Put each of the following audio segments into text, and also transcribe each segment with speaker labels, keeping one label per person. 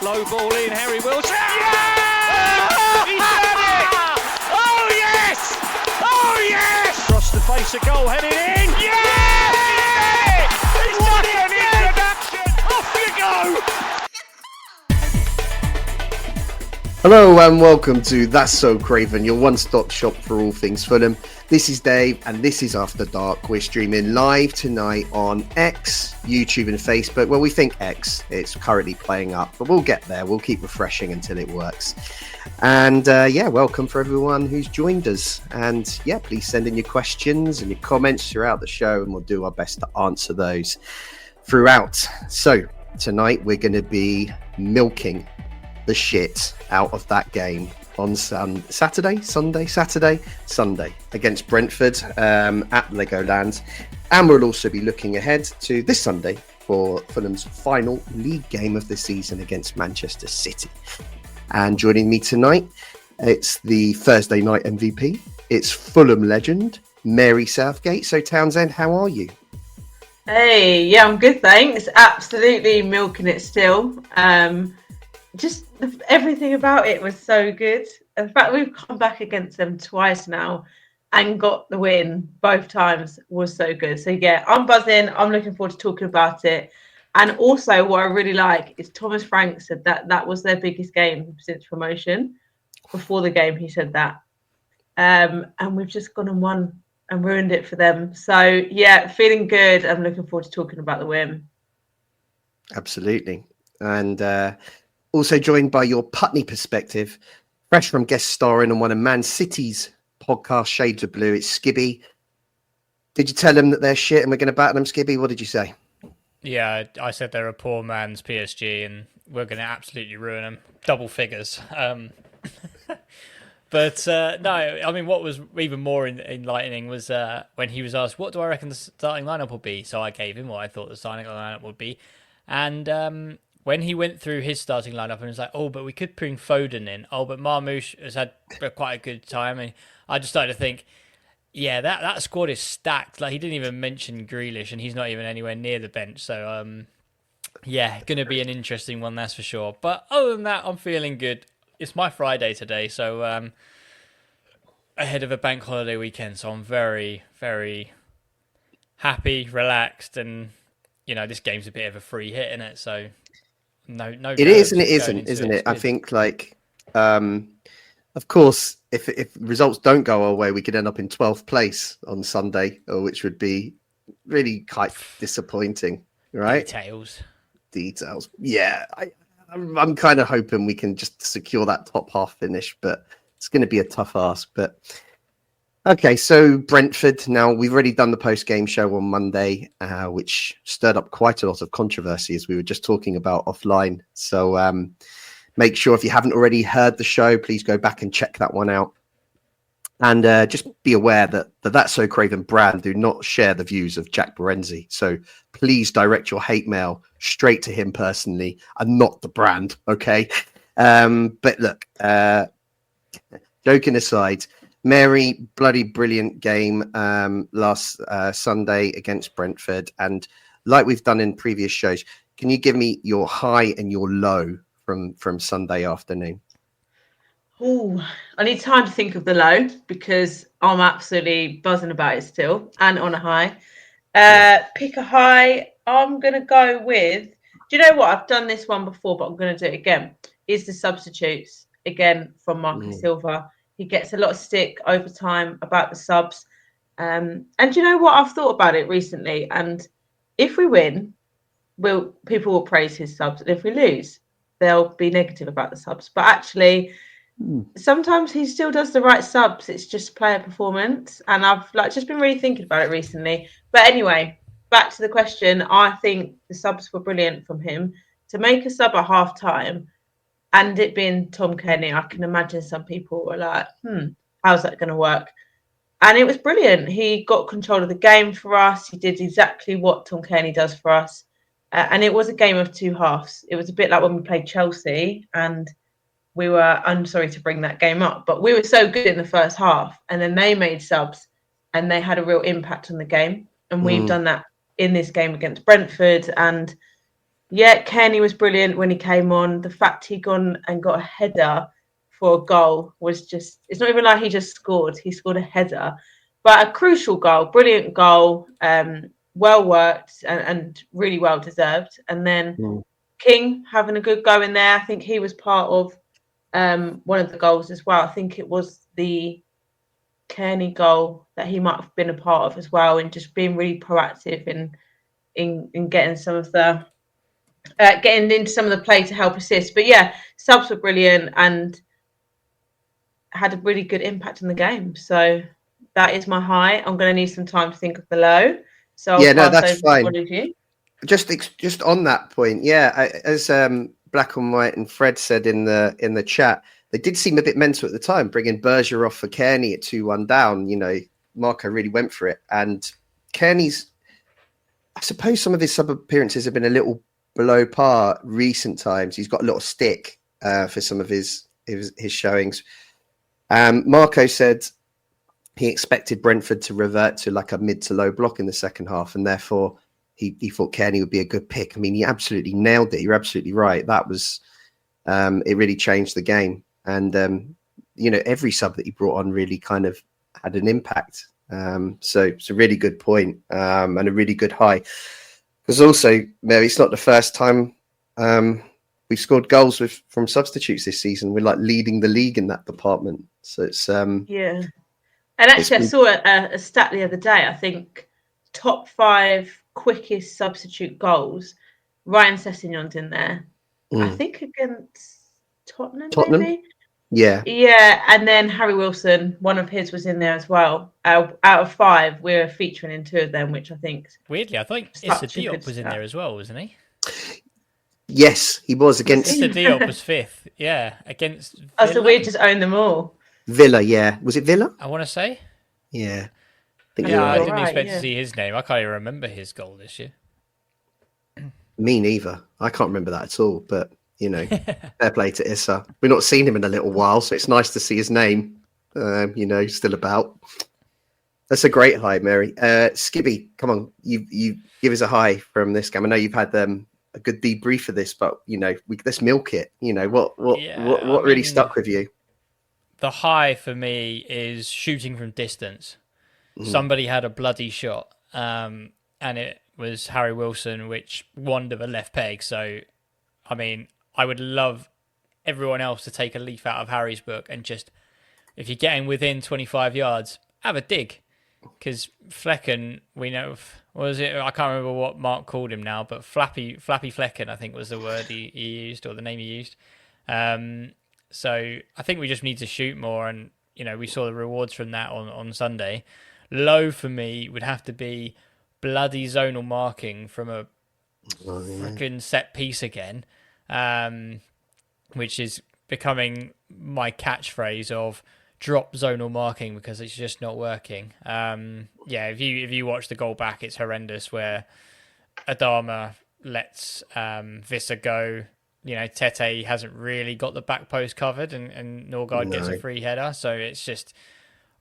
Speaker 1: Low ball in, Harry Wilson. Yeah! He's done it! Oh yes! Oh yes! Across the face of goal, headed in. Yeah! He's done it! What an introduction! Off you go!
Speaker 2: Hello and welcome to That's So Craven, your one-stop shop for all things Fulham. This is Dave and this is After Dark. We're streaming live tonight on X, YouTube and Facebook. Well, we think X, it's currently playing up, but we'll get there. We'll keep refreshing until it works. And welcome for everyone who's joined us. And please send in your questions and your comments throughout the show and we'll do our best to answer those throughout. So tonight we're going to be milking the shit out of that game on Saturday against Brentford at Legoland, and we'll also be looking ahead to this Sunday for Fulham's final league game of the season against Manchester City. And joining me tonight, it's the Thursday night MVP, it's Fulham legend Mary Southgate. So Townsend, how are you?
Speaker 3: Hey, yeah, I'm good, thanks. Absolutely milking it still. Just everything about it was so good. In fact, we've come back against them twice now and got the win both times was so good. So yeah, I'm buzzing. I'm looking forward to talking about it. And also what I really like is Thomas Frank said that was their biggest game since promotion. Before the game, he said that. And we've just gone and won and ruined it for them. So yeah, feeling good. I'm looking forward to talking about the win.
Speaker 2: Absolutely. And also joined by your Putney perspective, fresh from guest starring on one of Man City's podcast, Shades of Blue, it's Skibby. Did you tell them that they're shit and we're going to batter them, Skibby? What did you say?
Speaker 4: Yeah, I said they're a poor man's PSG and we're going to absolutely ruin them. Double figures. But no, I mean, what was even more enlightening was when he was asked, what do I reckon the starting lineup will be? So I gave him what I thought the starting lineup would be. And when he went through his starting lineup and was like, oh, but we could bring Foden in. Oh, but Marmoush has had quite a good time. And I just started to think, yeah, that squad is stacked. Like, he didn't even mention Grealish and he's not even anywhere near the bench. So, going to be an interesting one, that's for sure. But other than that, I'm feeling good. It's my Friday today, so ahead of a bank holiday weekend. So I'm very, very happy, relaxed. And, you know, this game's a bit of a free hit, isn't it? So... No.
Speaker 2: It is and it isn't it? I think, of course, if results don't go our way, we could end up in 12th place on Sunday, which would be really quite disappointing, right? Details. Yeah, I'm kind of hoping we can just secure that top half finish, but it's going to be a tough ask. But okay, so Brentford. Now, we've already done the post-game show on Monday, which stirred up quite a lot of controversy, as we were just talking about offline. So make sure, if you haven't already heard the show, please go back and check that one out. And just be aware that That's So Craven brand do not share the views of Jack Berenzi. So please direct your hate mail straight to him personally and not the brand, okay? But look, joking aside, Mary, bloody brilliant game last Sunday against Brentford. And like we've done in previous shows, can you give me your high and your low from Sunday afternoon?
Speaker 3: Oh, I need time to think of the low because I'm absolutely buzzing about it still and on a high. Pick a high. I'm going to go with, do you know what? I've done this one before, but I'm going to do it again. Is the substitutes again from Marcus Silva. He gets a lot of stick over time about the subs. And you know what? I've thought about it recently. And if we win, people will praise his subs. And if we lose, they'll be negative about the subs. But actually, sometimes he still does the right subs. It's just player performance. And I've just been really thinking about it recently. But anyway, back to the question. I think the subs were brilliant from him. To make a sub at half time, and it being Tom Kenny, I can imagine some people were like, how's that going to work? And it was brilliant. He got control of the game for us. He did exactly what Tom Kenny does for us. And it was a game of two halves. It was a bit like when we played Chelsea and we were, I'm sorry to bring that game up, but we were so good in the first half and then they made subs and they had a real impact on the game. And we've done that in this game against Brentford. And Yeah, Kenny was brilliant when he came on. The fact he gone and got a header for a goal was just, it's not even like he just scored. He scored a header, but a crucial goal, brilliant goal, well worked and really well deserved. And then King having a good go in there. I think he was part of one of the goals as well. I think it was the Kearney goal that he might have been a part of as well, and just being really proactive in getting some of the getting into some of the play to help assist. But yeah, subs were brilliant and had a really good impact on the game. So that is my high. I'm going to need some time to think of the low. So I'll pass
Speaker 2: that's
Speaker 3: over
Speaker 2: fine.
Speaker 3: to one of you.
Speaker 2: Just on that point, as Black and White and Fred said in the chat, they did seem a bit mental at the time, bringing Berger off for Kearney at 2-1 down. You know, Marco really went for it, and Kearney's, I suppose, some of his sub appearances have been a little below par recent times. He's got a little stick for some of his showings. Marco said he expected Brentford to revert to like a mid to low block in the second half, and therefore he thought Kearney would be a good pick. I mean, he absolutely nailed it. You're absolutely right. That was it really changed the game, and you know, every sub that he brought on really kind of had an impact. So it's a really good point, and a really good high. Because also, Mary, it's not the first time we've scored goals from substitutes this season. We're like leading the league in that department. So it's
Speaker 3: yeah. And actually, I saw a stat the other day. I think top 5 quickest substitute goals. Ryan Sessegnon's in there. I think against Tottenham, maybe. Yeah, and then Harry Wilson, one of his was in there as well. Out of 5, we're featuring in 2 of them, which I think
Speaker 4: weirdly, I think Issa Diop was in there as well, wasn't he?
Speaker 2: Yes, he was against.
Speaker 4: Issa Diop was 5th, yeah, against Villa.
Speaker 3: Oh, so we just own them all.
Speaker 2: Villa, yeah. Was it Villa?
Speaker 4: I want to say.
Speaker 2: Yeah.
Speaker 4: I didn't expect to see his name. I can't even remember his goal this year.
Speaker 2: Me neither. I can't remember that at all, but you know, fair play to Issa. We've not seen him in a little while, so it's nice to see his name, you know, still about. That's a great high, Mary. Skibby, come on, you give us a high from this game. I know you've had a good debrief for this, but you know, let's milk it. You know, what really stuck with you?
Speaker 4: The high for me is shooting from distance. Somebody had a bloody shot, and it was Harry Wilson, which won of a left peg. So, I mean, I would love everyone else to take a leaf out of Harry's book and just, if you're getting within 25 yards, have a dig. Because Flecken, we know, what was it? I can't remember what Mark called him now, but Flappy Flecken, I think was the word he used, or the name he used. So I think we just need to shoot more, and you know, we saw the rewards from that on Sunday. Low for me would have to be bloody zonal marking from a freaking set piece again, which is becoming my catchphrase of drop zonal marking because it's just not working. If you watch the goal back, it's horrendous where Adama lets Visser go. You know, Tete hasn't really got the back post covered, and Norgard gets a free header. So it's just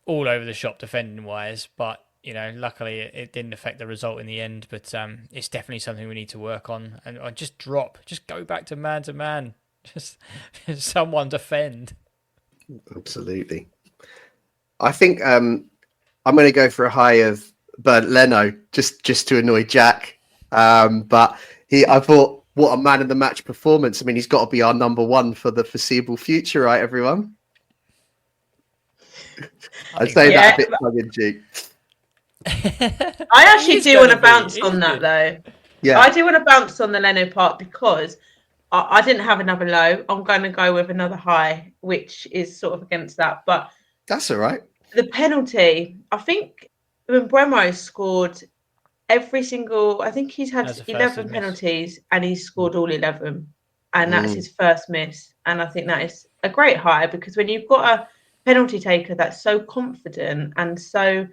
Speaker 4: all over the shop defending wise. But, you know, luckily it didn't affect the result in the end. But it's definitely something we need to work on. And just go back to man. Just someone defend.
Speaker 2: Absolutely. I think I'm going to go for a high of Bernd Leno just to annoy Jack. But I thought, what a man of the match performance. I mean, he's got to be our number 1 for the foreseeable future, right, everyone? I'd say that a bit tongue in cheek.
Speaker 3: I actually do want to bounce on that, though. Yeah, I do want to bounce on the Leno part because I didn't have another low. I'm going to go with another high, which is sort of against that. But
Speaker 2: that's all right.
Speaker 3: The penalty, I think when Bremo scored every single, I think he's had 11 penalties and he's scored all 11. And that's his first miss. And I think that is a great high because when you've got a penalty taker that's so confident and so,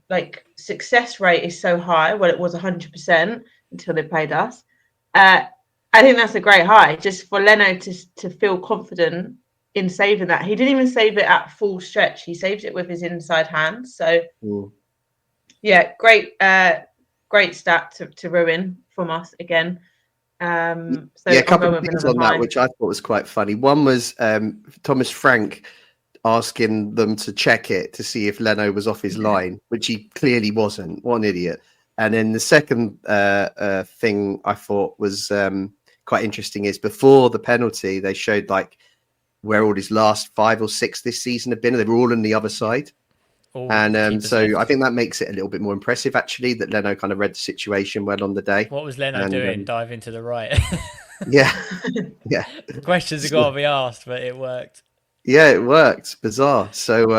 Speaker 3: like, success rate is so high, well, it was 100% until they played us. I think that's a great high just for Leno to feel confident in saving that. He didn't even save it at full stretch. He saved it with his inside hand. So, yeah, great stat to ruin from us again. So
Speaker 2: Yeah, a
Speaker 3: I'll
Speaker 2: couple
Speaker 3: go
Speaker 2: of
Speaker 3: with
Speaker 2: things
Speaker 3: another
Speaker 2: on that
Speaker 3: high.
Speaker 2: which I thought was quite funny. One was Thomas Frank asking them to check it to see if Leno was off his line, which he clearly wasn't. What an idiot. And then the second thing I thought was quite interesting is before the penalty, they showed like where all his last 5 or 6 this season have been. They were all on the other side. And so
Speaker 4: left.
Speaker 2: I think that makes it a little bit more impressive, actually, that Leno kind of read the situation well on the day.
Speaker 4: What was Leno doing diving to the right?
Speaker 2: Yeah. Yeah.
Speaker 4: Questions have got to be asked, but it worked.
Speaker 2: Yeah, it worked. Bizarre. So,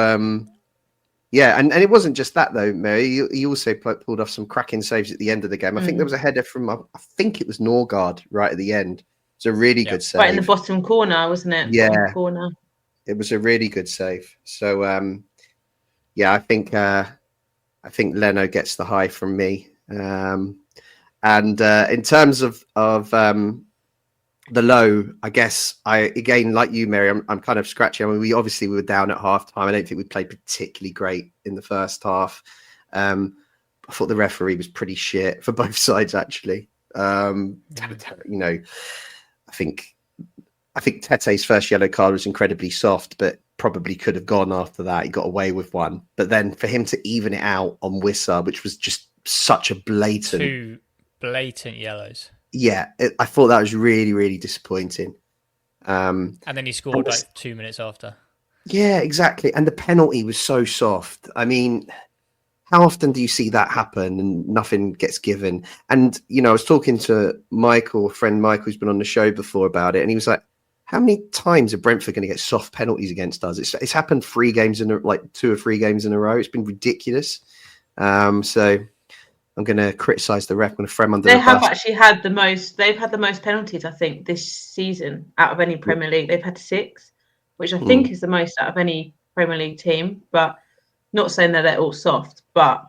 Speaker 2: yeah, and it wasn't just that, though, Mary. He also pulled off some cracking saves at the end of the game. I think there was a header from, I think it was Norgard right at the end. It's a really good save.
Speaker 3: Right in the bottom corner, wasn't it?
Speaker 2: Yeah.
Speaker 3: Bottom corner.
Speaker 2: It was a really good save. So, yeah, I think Leno gets the high from me. And in terms of the low, I guess again, like you, Mary, I'm kind of scratchy. I mean, we were down at half time. I don't think we played particularly great in the first half. I thought the referee was pretty shit for both sides, actually. You know, I think Tete's first yellow card was incredibly soft, but probably could have gone after that. He got away with one. But then for him to even it out on Wissa, which was just such a blatant...
Speaker 4: 2 blatant yellows.
Speaker 2: Yeah, I thought that was really, really disappointing.
Speaker 4: And then he scored like 2 minutes after.
Speaker 2: Yeah, exactly. And the penalty was so soft. I mean, how often do you see that happen and nothing gets given? And, you know, I was talking to friend Michael, who's been on the show before about it. And he was like, how many times are Brentford going to get soft penalties against us? It's happened 3 games like 2 or 3 games in a row. It's been ridiculous. So I'm going to criticise the ref. I'm going to throw him under the bus.
Speaker 3: They have actually had the most. They've had the most penalties, I think, this season out of any Premier League. They've had 6, which I think is the most out of any Premier League team. But not saying that they're all soft, but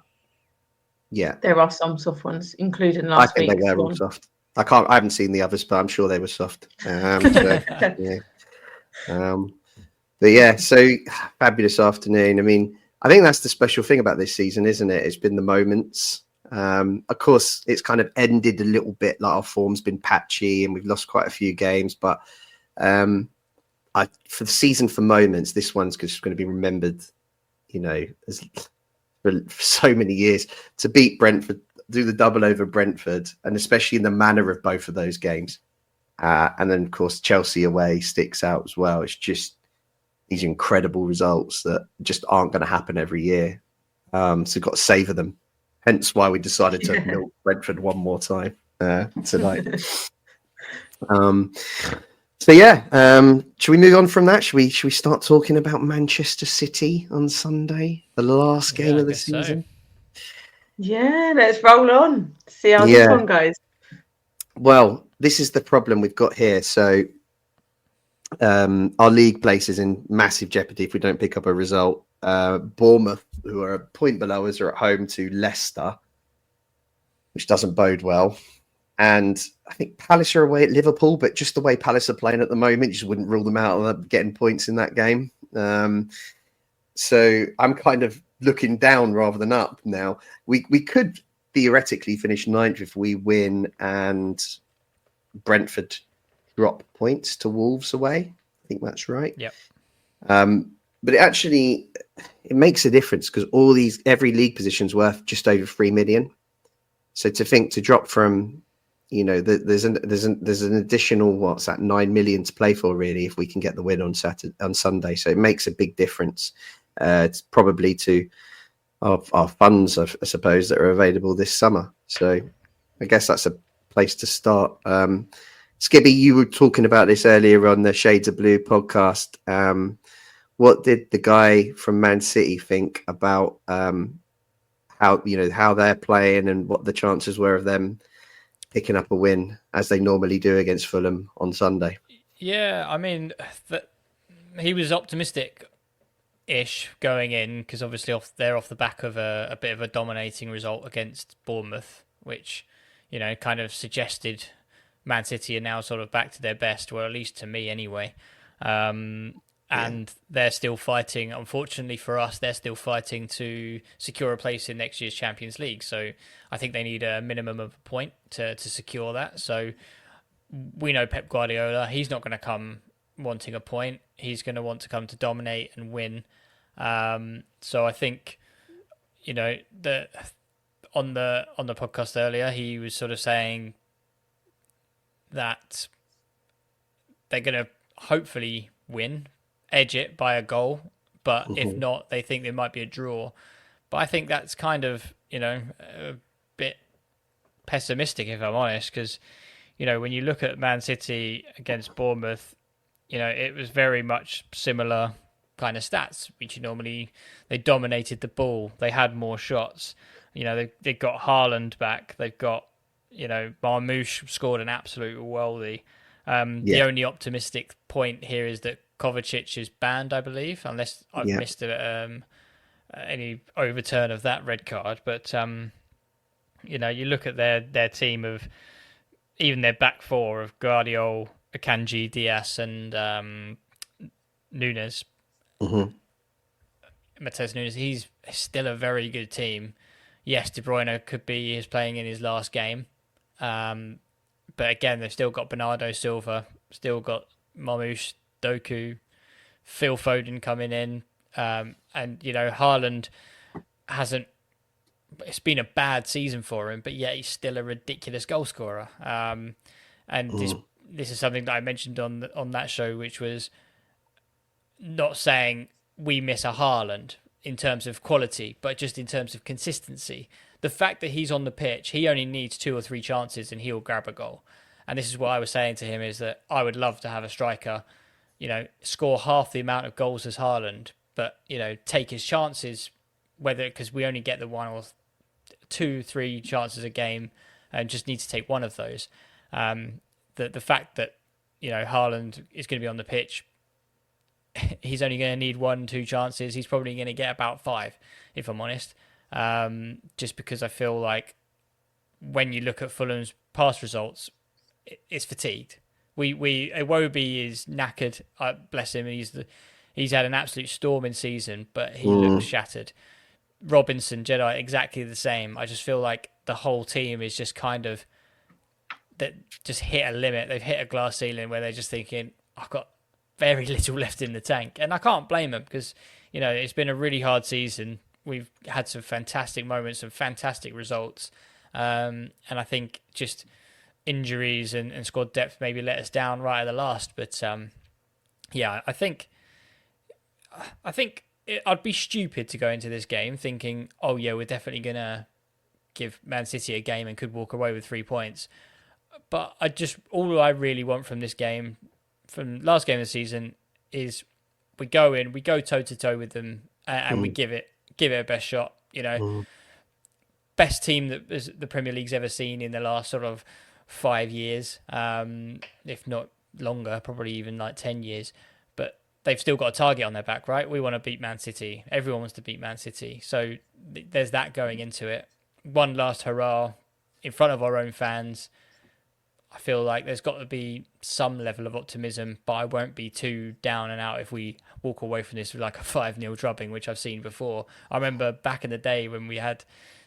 Speaker 2: yeah,
Speaker 3: there are some soft ones, including last week.
Speaker 2: I think they were all soft. I haven't seen the others, but I'm sure they were soft. But yeah, so fabulous afternoon. I mean, I think that's the special thing about this season, isn't it? It's been the moments. Of course, it's kind of ended a little bit, like our form's been patchy and we've lost quite a few games. But for the season for moments, this one's just going to be remembered, you know, for so many years. To beat Brentford, do the double over Brentford, and especially in the manner of both of those games. And then, of course, Chelsea away sticks out as well. It's just these incredible results that just aren't going to happen every year. So we've got to savour them. Hence why we decided to milk Brentford one more time tonight. So yeah, should we move on from that? Should we start talking about Manchester City on Sunday, the last game of the season?
Speaker 3: So. Yeah, let's roll on. See how this one goes.
Speaker 2: Well, this is the problem we've got here. So our league place is in massive jeopardy if we don't pick up a result. Bournemouth, who are a point below us, are at home to Leicester, which doesn't bode well. And I think Palace are away at Liverpool, but just the way Palace are playing at the moment, you just wouldn't rule them out of getting points in that game. So I'm kind of looking down rather than up now. We could theoretically finish 9th if we win and Brentford drop points to Wolves away. I think that's right.
Speaker 4: Yep.
Speaker 2: But it makes a difference because every league position's worth just over 3 million. So to drop from, you know, there's an additional 9 million to play for really if we can get the win on Sunday. So it makes a big difference. It's probably to our funds, I suppose, that are available this summer. So I guess that's a place to start. Skibby, you were talking about this earlier on the Shades of Blue podcast. What did the guy from Man City think about how they're playing and what the chances were of them picking up a win as they normally do against Fulham on Sunday?
Speaker 4: Yeah, I mean, he was optimistic-ish going in because obviously they're off the back of a bit of a dominating result against Bournemouth, which, you know, kind of suggested Man City are now sort of back to their best, or at least to me anyway. And they're still fighting. Unfortunately for us, they're still fighting to secure a place in next year's Champions League. So I think they need a minimum of a point to secure that. So we know Pep Guardiola. He's not going to come wanting a point. He's going to want to come to dominate and win. So I think, you know, on the podcast earlier, he was sort of saying that they're going to hopefully win, edge it by a goal, but if not, they think there might be a draw. But I think that's kind of, you know, a bit pessimistic, if I'm honest, because, you know, when you look at Man City against Bournemouth, you know, it was very much similar kind of stats, which they dominated the ball, they had more shots, you know, they got Haaland back, they've got, you know, Marmoush scored an absolute worldie. The only optimistic point here is that Kovacic is banned, I believe, unless I've missed any overturn of that red card. But you know, you look at their team of even their back four of Guardiola, Akanji, Diaz, and Nunes. Matheus Nunes, he's still a very good team. Yes, De Bruyne is playing in his last game. But again, they've still got Bernardo Silva, still got Marmoush, Doku, Phil Foden coming in. And, you know, Haaland it's been a bad season for him, but yet he's still a ridiculous goal scorer. This is something that I mentioned on that show, which was not saying we miss a Haaland in terms of quality, but just in terms of consistency. The fact that he's on the pitch, he only needs 2 or 3 chances and he'll grab a goal. And this is what I was saying to him, is that I would love to have a striker, you know, score half the amount of goals as Haaland, but, you know, take his chances, because we only get the 1 or 2, 3 chances a game and just need to take one of those. The fact that, you know, Haaland is going to be on the pitch, he's only going to need 1, 2 chances. He's probably going to get about 5, if I'm honest. Just because I feel like when you look at Fulham's past results, it's fatigued. Iwobi is knackered. Bless him. He's had an absolute storming season, but he looks shattered. Robinson, Jedi, exactly the same. I just feel like the whole team is just kind of just hit a limit. They've hit a glass ceiling where they're just thinking, I've got very little left in the tank. And I can't blame them, because, you know, it's been a really hard season. We've had some fantastic moments and fantastic results. And I think just injuries and squad depth maybe let us down right at the last. But yeah, I think I'd be stupid to go into this game thinking, oh yeah, we're definitely going to give Man City a game and could walk away with 3 points. But all I really want from this game, from last game of the season, is we go toe to toe with them and we give it a best shot. You know, best team that the Premier League's ever seen in the last sort of 5 years, if not longer, probably even like 10 years. But they've still got a target on their back, right? We want to beat Man City. Everyone wants to beat Man City. So there's that going into it. One last hurrah in front of our own fans. I feel like there's got to be some level of optimism, but I won't be too down and out if we walk away from this with like a 5-0 drubbing, which I've seen before. I remember back in the day when we had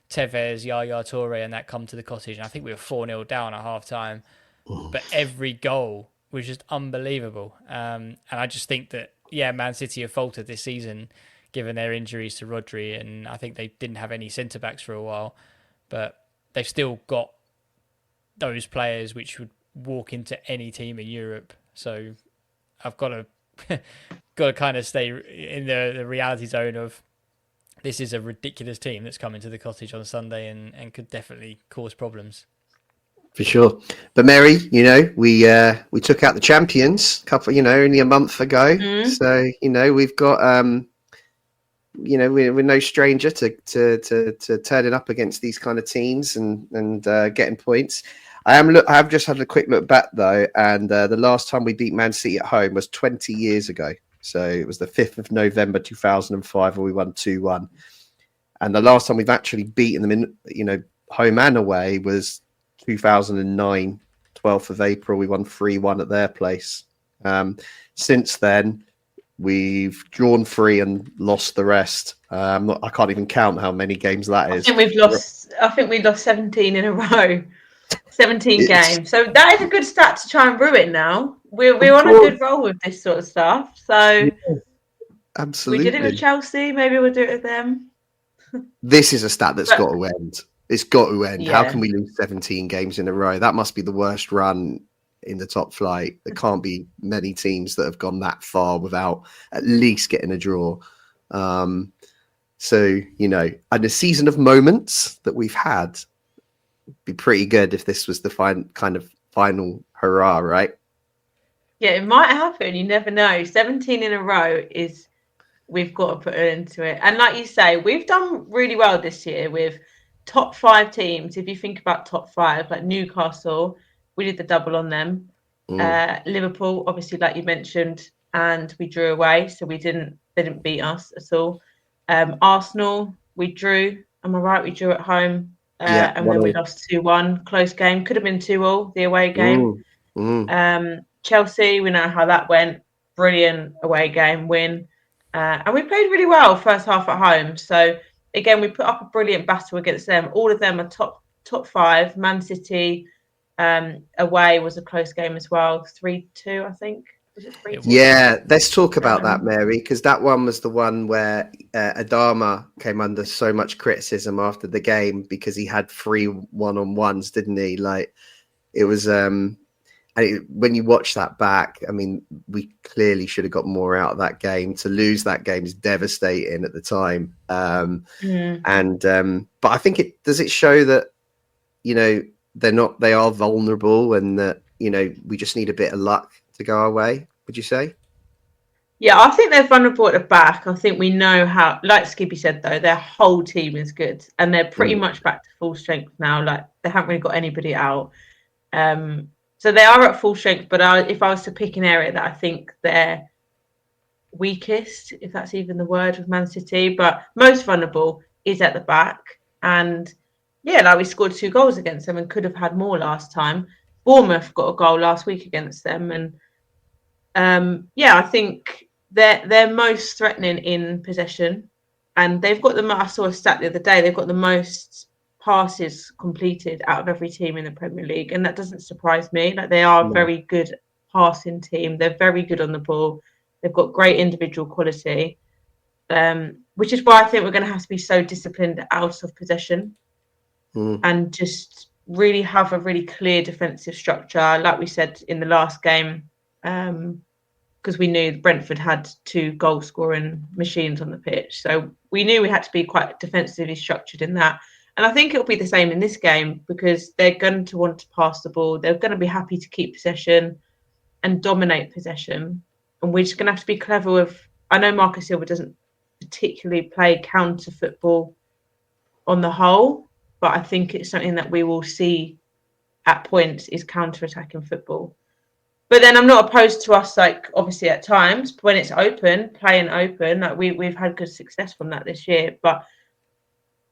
Speaker 4: Tevez, Yaya Toure and that come to the Cottage, and I think we were 4-0 down at half time. But every goal was just unbelievable. And I just think that, yeah, Man City have faltered this season given their injuries to Rodri, and I think they didn't have any centre-backs for a while. But they've still got those players which would walk into any team in Europe. So I've got to kind of stay in the reality zone of this is a ridiculous team that's coming to the Cottage on Sunday and could definitely cause problems.
Speaker 2: For sure. But Mary, you know, we took out the champions only a month ago. So, you know, we've got you know, we're no stranger to turning up against these kind of teams and getting points. I have just had a quick look back though, and the last time we beat Man City at home was 20 years ago. So it was the 5th of November 2005, where we won 2-1. And the last time we've actually beaten them in, you know, home and away was 2009, 12th of April. We won 3-1 at their place. Since then, we've drawn 3 and lost the rest. I can't even count how many games that is.
Speaker 3: I think we lost 17 in a row. 17 games. So that is a good stat to try and ruin now. We're on a good roll with this sort of stuff. So
Speaker 2: absolutely.
Speaker 3: We did it with Chelsea. Maybe we'll do it with them.
Speaker 2: This is a stat that's got to end. It's got to end.
Speaker 3: Yeah.
Speaker 2: How can we lose 17 games in a row? That must be the worst run in the top flight. There can't be many teams that have gone that far without at least getting a draw. So, and a season of moments that we've had would be pretty good if this was the final hurrah, right?
Speaker 3: Yeah, it might happen. You never know. 17 in a row we've got to put it into it. And like you say, we've done really well this year with top 5 teams. If you think about top 5, like Newcastle, we did the double on them. Liverpool, obviously, like you mentioned, and we drew away, so they didn't beat us at all. Arsenal, we drew. Am I right? We drew at home, and then we lost 2-1. Close game. Could have been 2-2, the away game. Chelsea, we know how that went. Brilliant away game win. And we played really well first half at home. So again, we put up a brilliant battle against them. All of them are top 5. Man City away was a close game as well. 3-2, I think. Was it 3-2?
Speaker 2: Yeah, let's talk about that, Mary, because that one was the one where Adama came under so much criticism after the game because he had 3 one-on-ones, didn't he? Like, it was when you watch that back, I mean, we clearly should have got more out of that game. To lose that game is devastating at the time. But I think it show that, they are vulnerable and that, we just need a bit of luck to go our way, would you say?
Speaker 3: Yeah, I think they're vulnerable at the back. I think we know how, like Skippy said, though, their whole team is good and they're pretty much back to full strength now. Like, they haven't really got anybody out. So they are at full strength, but if I was to pick an area that I think they're weakest, if that's even the word, with Man City, but most vulnerable is at the back. And yeah, like we scored 2 goals against them and could have had more last time. Bournemouth got a goal last week against them. And I think they're most threatening in possession. And they've got I saw a stat the other day, they've got the most passes completed out of every team in the Premier League, and that doesn't surprise me. Like, they are a very good passing team. They're very good on the ball. They've got great individual quality, which is why I think we're going to have to be so disciplined out of possession and just really have a really clear defensive structure, like we said in the last game, because we knew Brentford had 2 goal scoring machines on the pitch, so we knew we had to be quite defensively structured in that. And I think it'll be the same in this game because they're going to want to pass the ball. They're going to be happy to keep possession and dominate possession. And we're just going to have to be clever with... I know Marcus Silva doesn't particularly play counter football on the whole, but I think it's something that we will see at points is counter-attacking football. But then I'm not opposed to us, like, obviously at times, when it's open, playing open. Like, we've had good success from that this year. But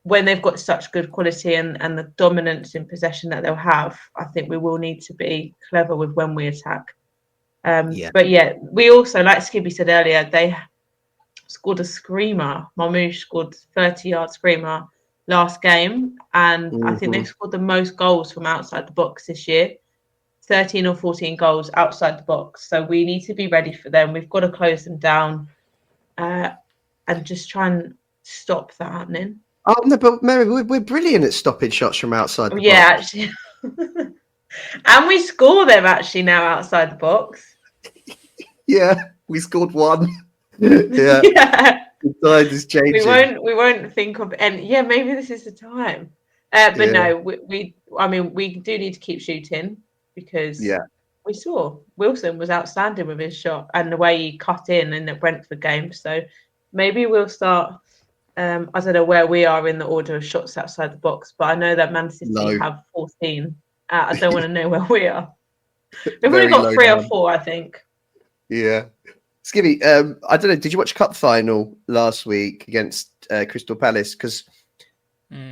Speaker 3: when they've got such good quality and the dominance in possession that they'll have, I think we will need to be clever with when we attack. But yeah, we also, like Skibby said earlier, they scored a screamer. Marmoush scored 30-yard screamer last game. And I think they've scored the most goals from outside the box this year. 13 or 14 goals outside the box. So we need to be ready for them. We've got to close them down and just try and stop that happening.
Speaker 2: Oh, no, but Mary, we're brilliant at stopping shots from outside the box.
Speaker 3: Yeah, actually. And we score them actually now outside the box.
Speaker 2: Yeah, we scored 1. Yeah. The tide is changing.
Speaker 3: We won't think of any. Yeah, maybe this is the time. But no, we do need to keep shooting because we saw Wilson was outstanding with his shot and the way he cut in the Brentford game. So maybe we'll start. I don't know where we are in the order of shots outside the box, but I know that Man City have 14. I don't want to know where we are. We've only got 3 or 4, I think.
Speaker 2: Yeah. Skibby, I don't know, did you watch Cup final last week against Crystal Palace? Because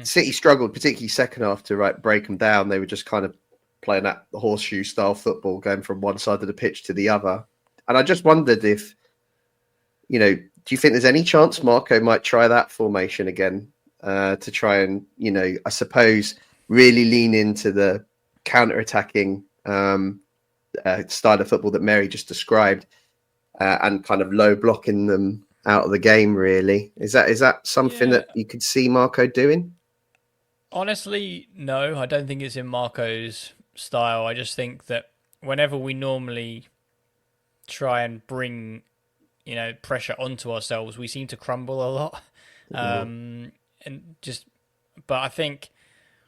Speaker 2: City struggled, particularly second half, to break them down. They were just kind of playing that horseshoe style football, going from one side of the pitch to the other. And I just wondered if, do you think there's any chance Marco might try that formation again to try and, I suppose, really lean into the counter-attacking style of football that Mary just described, and kind of low blocking them out of the game. Really, is that something that you could see Marco doing?
Speaker 4: Honestly, no. I don't think it's in Marco's style. I just think that whenever we normally try and bring, pressure onto ourselves, we seem to crumble a lot. But I think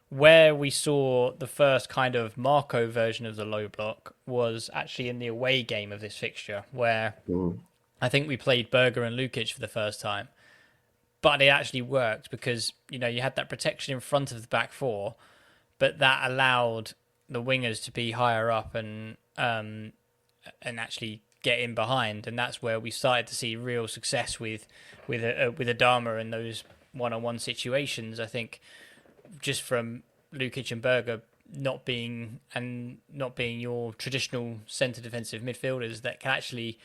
Speaker 4: where we saw the first kind of Marco version of the low block was actually in the away game of this fixture, where I think we played Berger and Lukic for the first time. But it actually worked because, you had that protection in front of the back four, but that allowed the wingers to be higher up and actually get in behind. And that's where we started to see real success with Adama in those one-on-one situations. I think just from Lukic and Berger not being your traditional centre defensive midfielders that can actually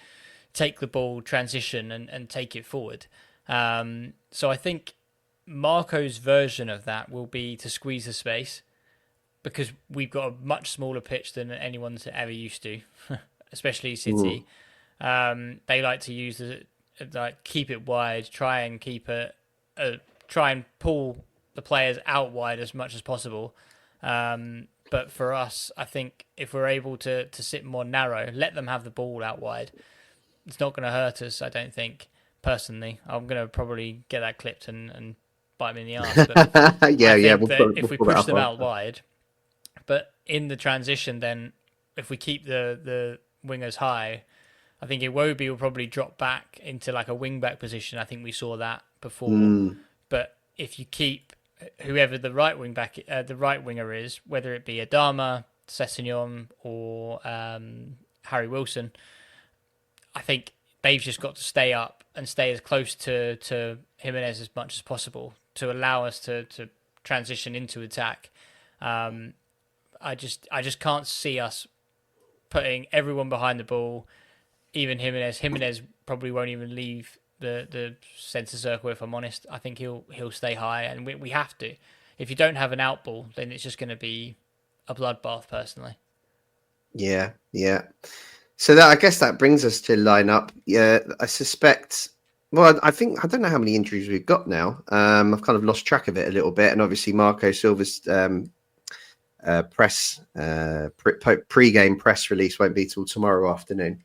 Speaker 4: take the ball, transition and take it forward. So I think Marco's version of that will be to squeeze the space, because we've got a much smaller pitch than anyone's ever used to, especially City. They like to use keep it wide, try and pull the players out wide as much as possible. But for us, I think if we're able to sit more narrow, let them have the ball out wide, it's not going to hurt us, I don't think. Personally, I'm going to probably get that clipped and bite me in the arse. But if we push them out wide, but in the transition, then if we keep the wingers high, I think Iwobi will probably drop back into like a wing back position. I think we saw that before. But if you keep whoever the right winger is, whether it be Adama, Sessegnon, or Harry Wilson, I think they've just got to stay up and stay as close to Jimenez as much as possible to allow us to transition into attack. I just can't see us putting everyone behind the ball, even Jimenez. Jimenez probably won't even leave the centre circle, if I'm honest. I think he'll stay high, and we have to. If you don't have an out ball, then it's just going to be a bloodbath, personally.
Speaker 2: Yeah. So I guess that brings us to lineup. Yeah, I suspect. Well, I don't know how many injuries we've got now. I've kind of lost track of it a little bit, and obviously Marco Silva's pre-game press release won't be till tomorrow afternoon.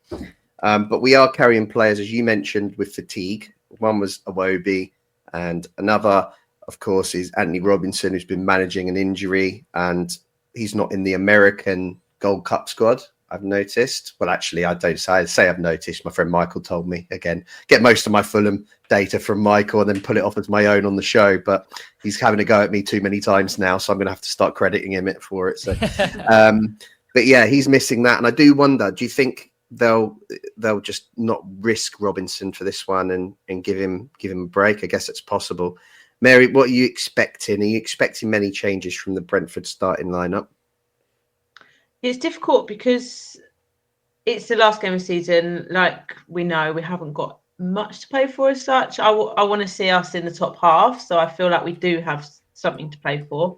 Speaker 2: But we are carrying players, as you mentioned, with fatigue. One was Iwobi, and another, of course, is Anthony Robinson, who's been managing an injury, and he's not in the American Gold Cup squad, I've noticed. Well, actually, I don't say I've noticed. My friend Michael told me. Again, get most of my Fulham data from Michael and then pull it off as my own on the show. But he's having a go at me too many times now, so I'm going to have to start crediting him for it. So, but yeah, he's missing that, and I do wonder. Do you think they'll just not risk Robinson for this one and give him a break? I guess it's possible. Mary, what are you expecting? Are you expecting many changes from the Brentford starting lineup?
Speaker 3: It's difficult because it's the last game of the season. Like we know, we haven't got much to play for as such. I want to see us in the top half, so I feel like we do have something to play for.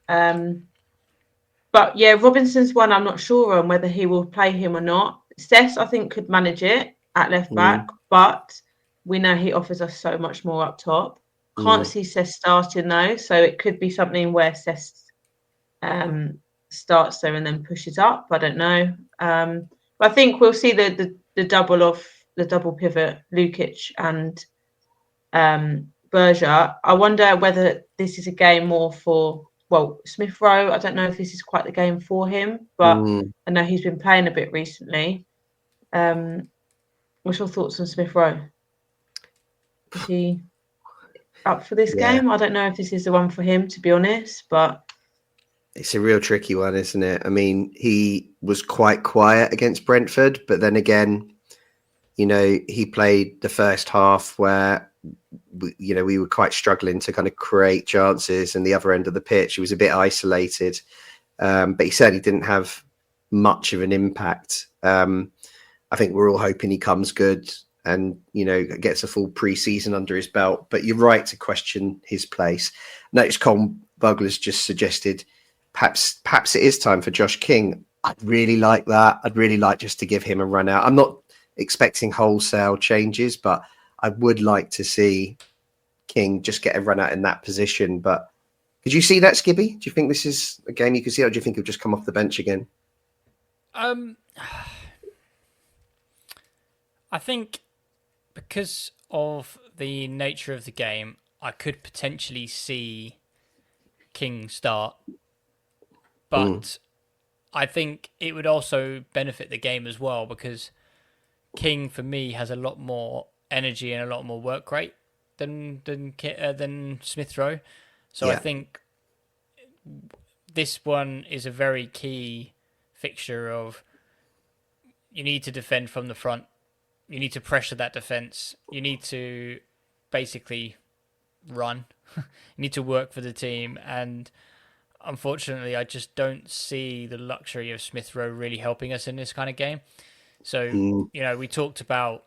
Speaker 3: But yeah, Robinson's one I'm not sure on whether he will play him or not. Cess, I think, could manage it at left back, but we know he offers us so much more up top. Can't see Cess starting though, so it could be something where Cess starts there and then pushes up. I don't know. But I think we'll see the double pivot, Lukic and Berger. I wonder whether this is a game more for, Smith Rowe. I don't know if this is quite the game for him, but I know he's been playing a bit recently. What's your thoughts on Smith Rowe? Is he up for this game? I don't know if this is the one for him, to be honest, but
Speaker 2: it's a real tricky one, isn't it? I mean, he was quite quiet against Brentford, but then again, he played the first half where, we were quite struggling to kind of create chances, and the other end of the pitch, he was a bit isolated, but he certainly didn't have much of an impact. I think we're all hoping he comes good and, gets a full pre-season under his belt, but you're right to question his place. Notice Colm Bugler's just suggested perhaps it is time for Josh King. I'd really like that. I'd really like just to give him a run out. I'm not expecting wholesale changes, but I would like to see King just get a run out in that position. But could you see that, Skibby? Do you think this is a game you could see, or do you think he'll just come off the bench again?
Speaker 4: I think because of the nature of the game, I could potentially see King start, but I think it would also benefit the game as well, because King for me has a lot more energy and a lot more work rate than Smith Rowe. So I think this one is a very key fixture of you need to defend from the front, you need to pressure that defense, you need to basically run, you need to work for the team, and unfortunately I just don't see the luxury of Smith Rowe really helping us in this kind of game. So we talked about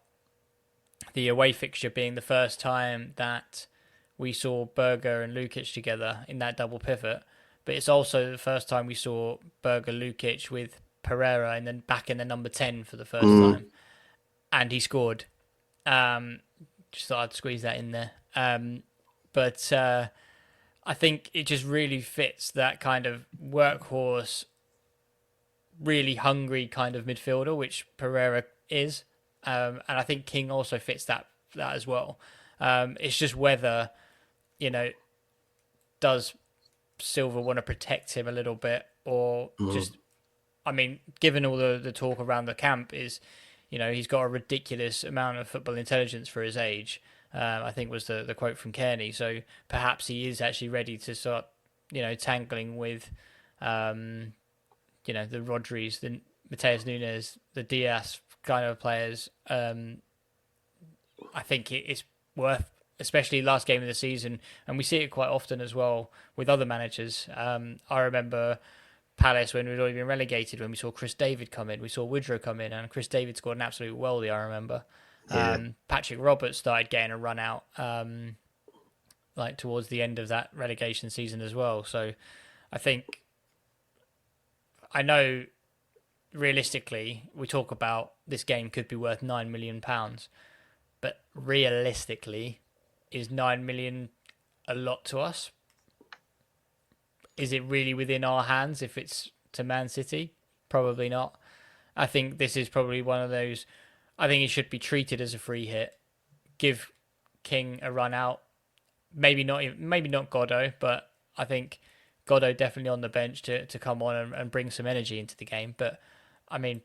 Speaker 4: the away fixture being the first time that we saw Berger and Lukic together in that double pivot, but it's also the first time we saw Berger Lukic with Pereira and then back in the number 10 for the first time, and he scored. Just thought I'd squeeze that in there. But I think it just really fits that kind of workhorse, really hungry kind of midfielder, which Pereira is. And I think King also fits that as well. It's just whether, does Silva want to protect him a little bit, or just, given all the talk around the camp is, he's got a ridiculous amount of football intelligence for his age. I think was the quote from Kearney. So perhaps he is actually ready to start, tangling with, the Rodris, the Mateus Nunes, the Diaz kind of players. I think it's worth, especially last game of the season, and we see it quite often as well with other managers. I remember Palace when we'd already been relegated, when we saw Chris David come in, we saw Woodrow come in, and Chris David scored an absolute worldie, I remember. Yeah. Patrick Roberts started getting a run out like towards the end of that relegation season as well. So I know realistically we talk about this game could be worth £9 million, but realistically, is 9 million a lot to us? Is it really within our hands if it's to Man City? Probably not. I think this is probably one of those. I think it should be treated as a free hit. Give King a run out. Maybe not Goddo, but I think Goddo definitely on the bench to come on and bring some energy into the game. But I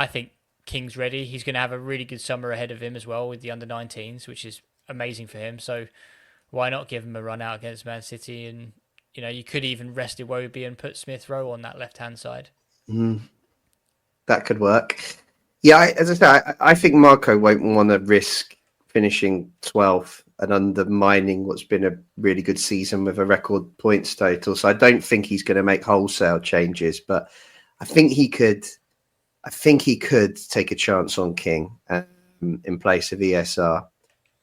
Speaker 4: think King's ready. He's going to have a really good summer ahead of him as well with the under-19s, which is amazing for him. So why not give him a run out against Man City? And you could even rest Iwobi and put Smith Rowe on that left-hand side.
Speaker 2: That could work. Yeah, as I say, I think Marco won't want to risk finishing 12th and undermining what's been a really good season with a record points total. So I don't think he's going to make wholesale changes, but I think he could take a chance on King in place of ESR.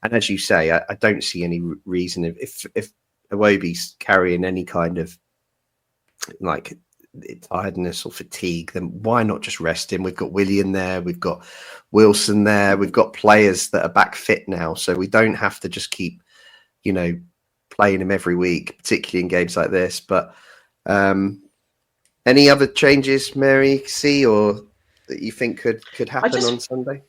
Speaker 2: And as you say, I don't see any reason if Iwobi's carrying any kind of like tiredness or fatigue, then why not just rest him? We've got Willian there, we've got Wilson there, we've got players that are back fit now, so we don't have to just keep playing him every week, particularly in games like this. But any other changes, Mary, see, or that you think could happen on Sunday?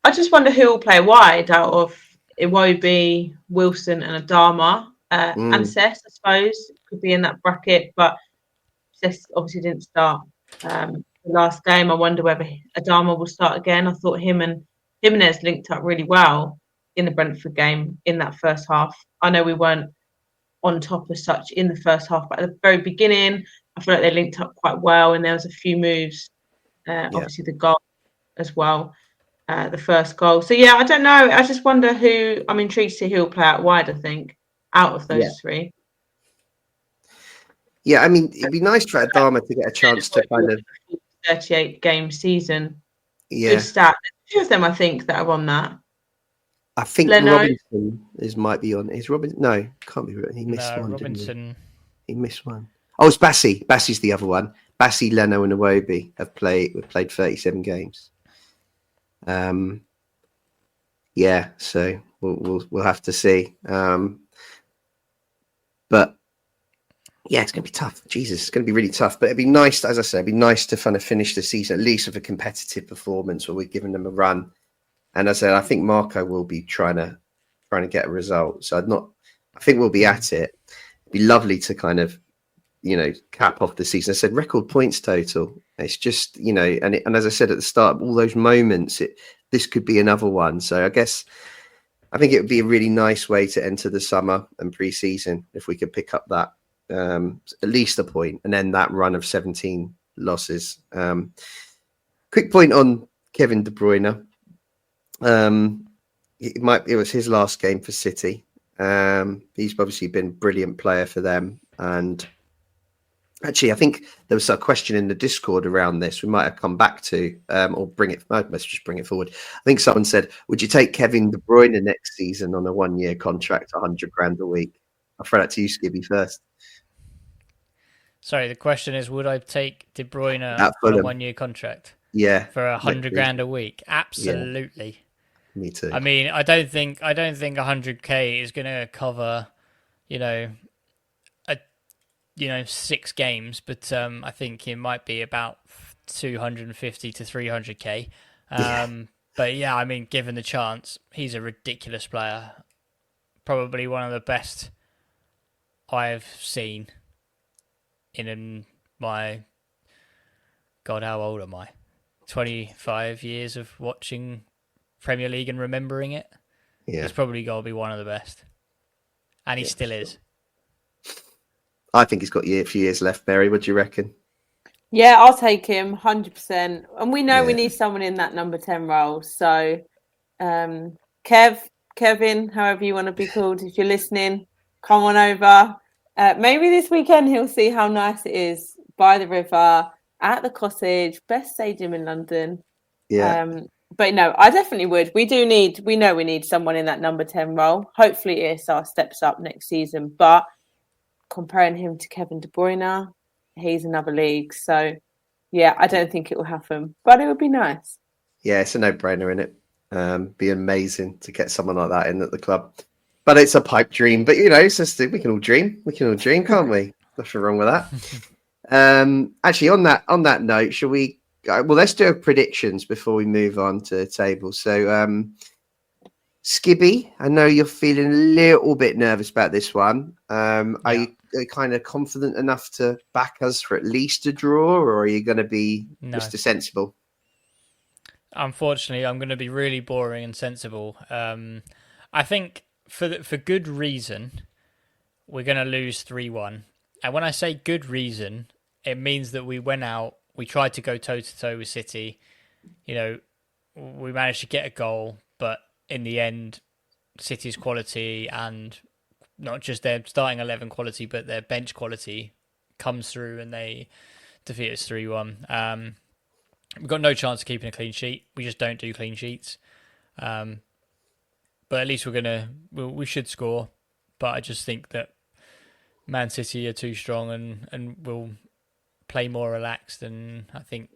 Speaker 3: I just wonder who will play wide out of Iwobi, Wilson and Adama. And Cess, I suppose, could be in that bracket, but Cess obviously didn't start the last game. I wonder whether Adama will start again. I thought him and Jimenez linked up really well in the Brentford game in that first half. I know we weren't on top as such in the first half, but at the very beginning, I feel like they linked up quite well, and there was a few moves. Obviously, the goal as well, the first goal. So yeah, I don't know. I just wonder who. I'm intrigued to see who will play out wide. I think out of those three.
Speaker 2: Yeah, it'd be nice for Adama to get a chance to kind of
Speaker 3: 38 game season.
Speaker 2: Yeah,
Speaker 3: good stat. There's 2 of them I think that are on that.
Speaker 2: I think
Speaker 3: Leno.
Speaker 2: Robinson might be on. Is Robinson? No, can't be. He missed one.
Speaker 4: Robinson.
Speaker 2: He missed one. Oh, it's Bassi. Bassi's the other one. Bassi, Leno, and Iwobi have played 37 games. Yeah, so we'll have to see. But yeah, it's going to be tough. Jesus, it's going to be really tough. But it'd be nice, as I said, it'd be nice to kind of finish the season at least with a competitive performance where we're giving them a run. And as I said, I think Marco will be trying to get a result. So I think we'll be at it. It'd be lovely to kind of, cap off the season. I said record points total. It's just, and as I said at the start, all those moments, this could be another one. So I think it would be a really nice way to enter the summer and pre-season if we could pick up that at least a point and then that run of 17 losses. Quick point on Kevin De Bruyne. It was his last game for City. He's obviously been a brilliant player for them. And actually, I think there was a question in the Discord around this. We might have come back to, or let's just bring it forward. I think someone said, would you take Kevin De Bruyne next season on a 1-year contract, 100 grand a week? I'll throw that to you, Skibby, first.
Speaker 4: Sorry, the question is, would I take De Bruyne on a 1-year contract?
Speaker 2: Yeah.
Speaker 4: For 100 grand a week? Absolutely.
Speaker 2: Yeah. Me too.
Speaker 4: I mean, I don't think 100k is going to cover, 6 games, but I think it might be about 250 to 300k. But yeah, I mean, given the chance, he's a ridiculous player. Probably one of the best I've seen in my, God, how old am I? 25 years of watching Premier League and remembering it.
Speaker 2: Yeah.
Speaker 4: He's probably got to be one of the best. And he still is.
Speaker 2: I think he's got a few years left, Mary. What do you reckon?
Speaker 3: Yeah, I'll take him 100%. And we know we need someone in that number 10 role. So, Kevin, however you want to be called, if you're listening, come on over. Maybe this weekend he'll see how nice it is by the river, at the cottage, best stadium in London.
Speaker 2: Yeah.
Speaker 3: But no, I definitely would. We know we need someone in that number 10 role. Hopefully ESR steps up next season. But comparing him to Kevin De Bruyne, he's another league. So, yeah, I don't think it will happen. But it would be nice.
Speaker 2: Yeah, it's a no-brainer, isn't it? Be amazing to get someone like that in at the club. But it's a pipe dream. But, it's just, we can all dream. We can all dream, can't we? Nothing wrong with that. Actually, on that note, shall we... Well, let's do predictions before we move on to the table. So, Skibby, I know you're feeling a little bit nervous about this one. Are you kind of confident enough to back us for at least a draw, or are you going to be Mr. Sensible?
Speaker 4: Unfortunately, I'm going to be really boring and sensible. I think for good reason, we're going to lose 3-1. And when I say good reason, it means that we went out, we tried to go toe-to-toe with City. We managed to get a goal, but in the end, City's quality and not just their starting 11 quality, but their bench quality comes through and they defeat us 3-1. We've got no chance of keeping a clean sheet. We just don't do clean sheets. But at least we should score. But I just think that Man City are too strong and will play more relaxed. And I think,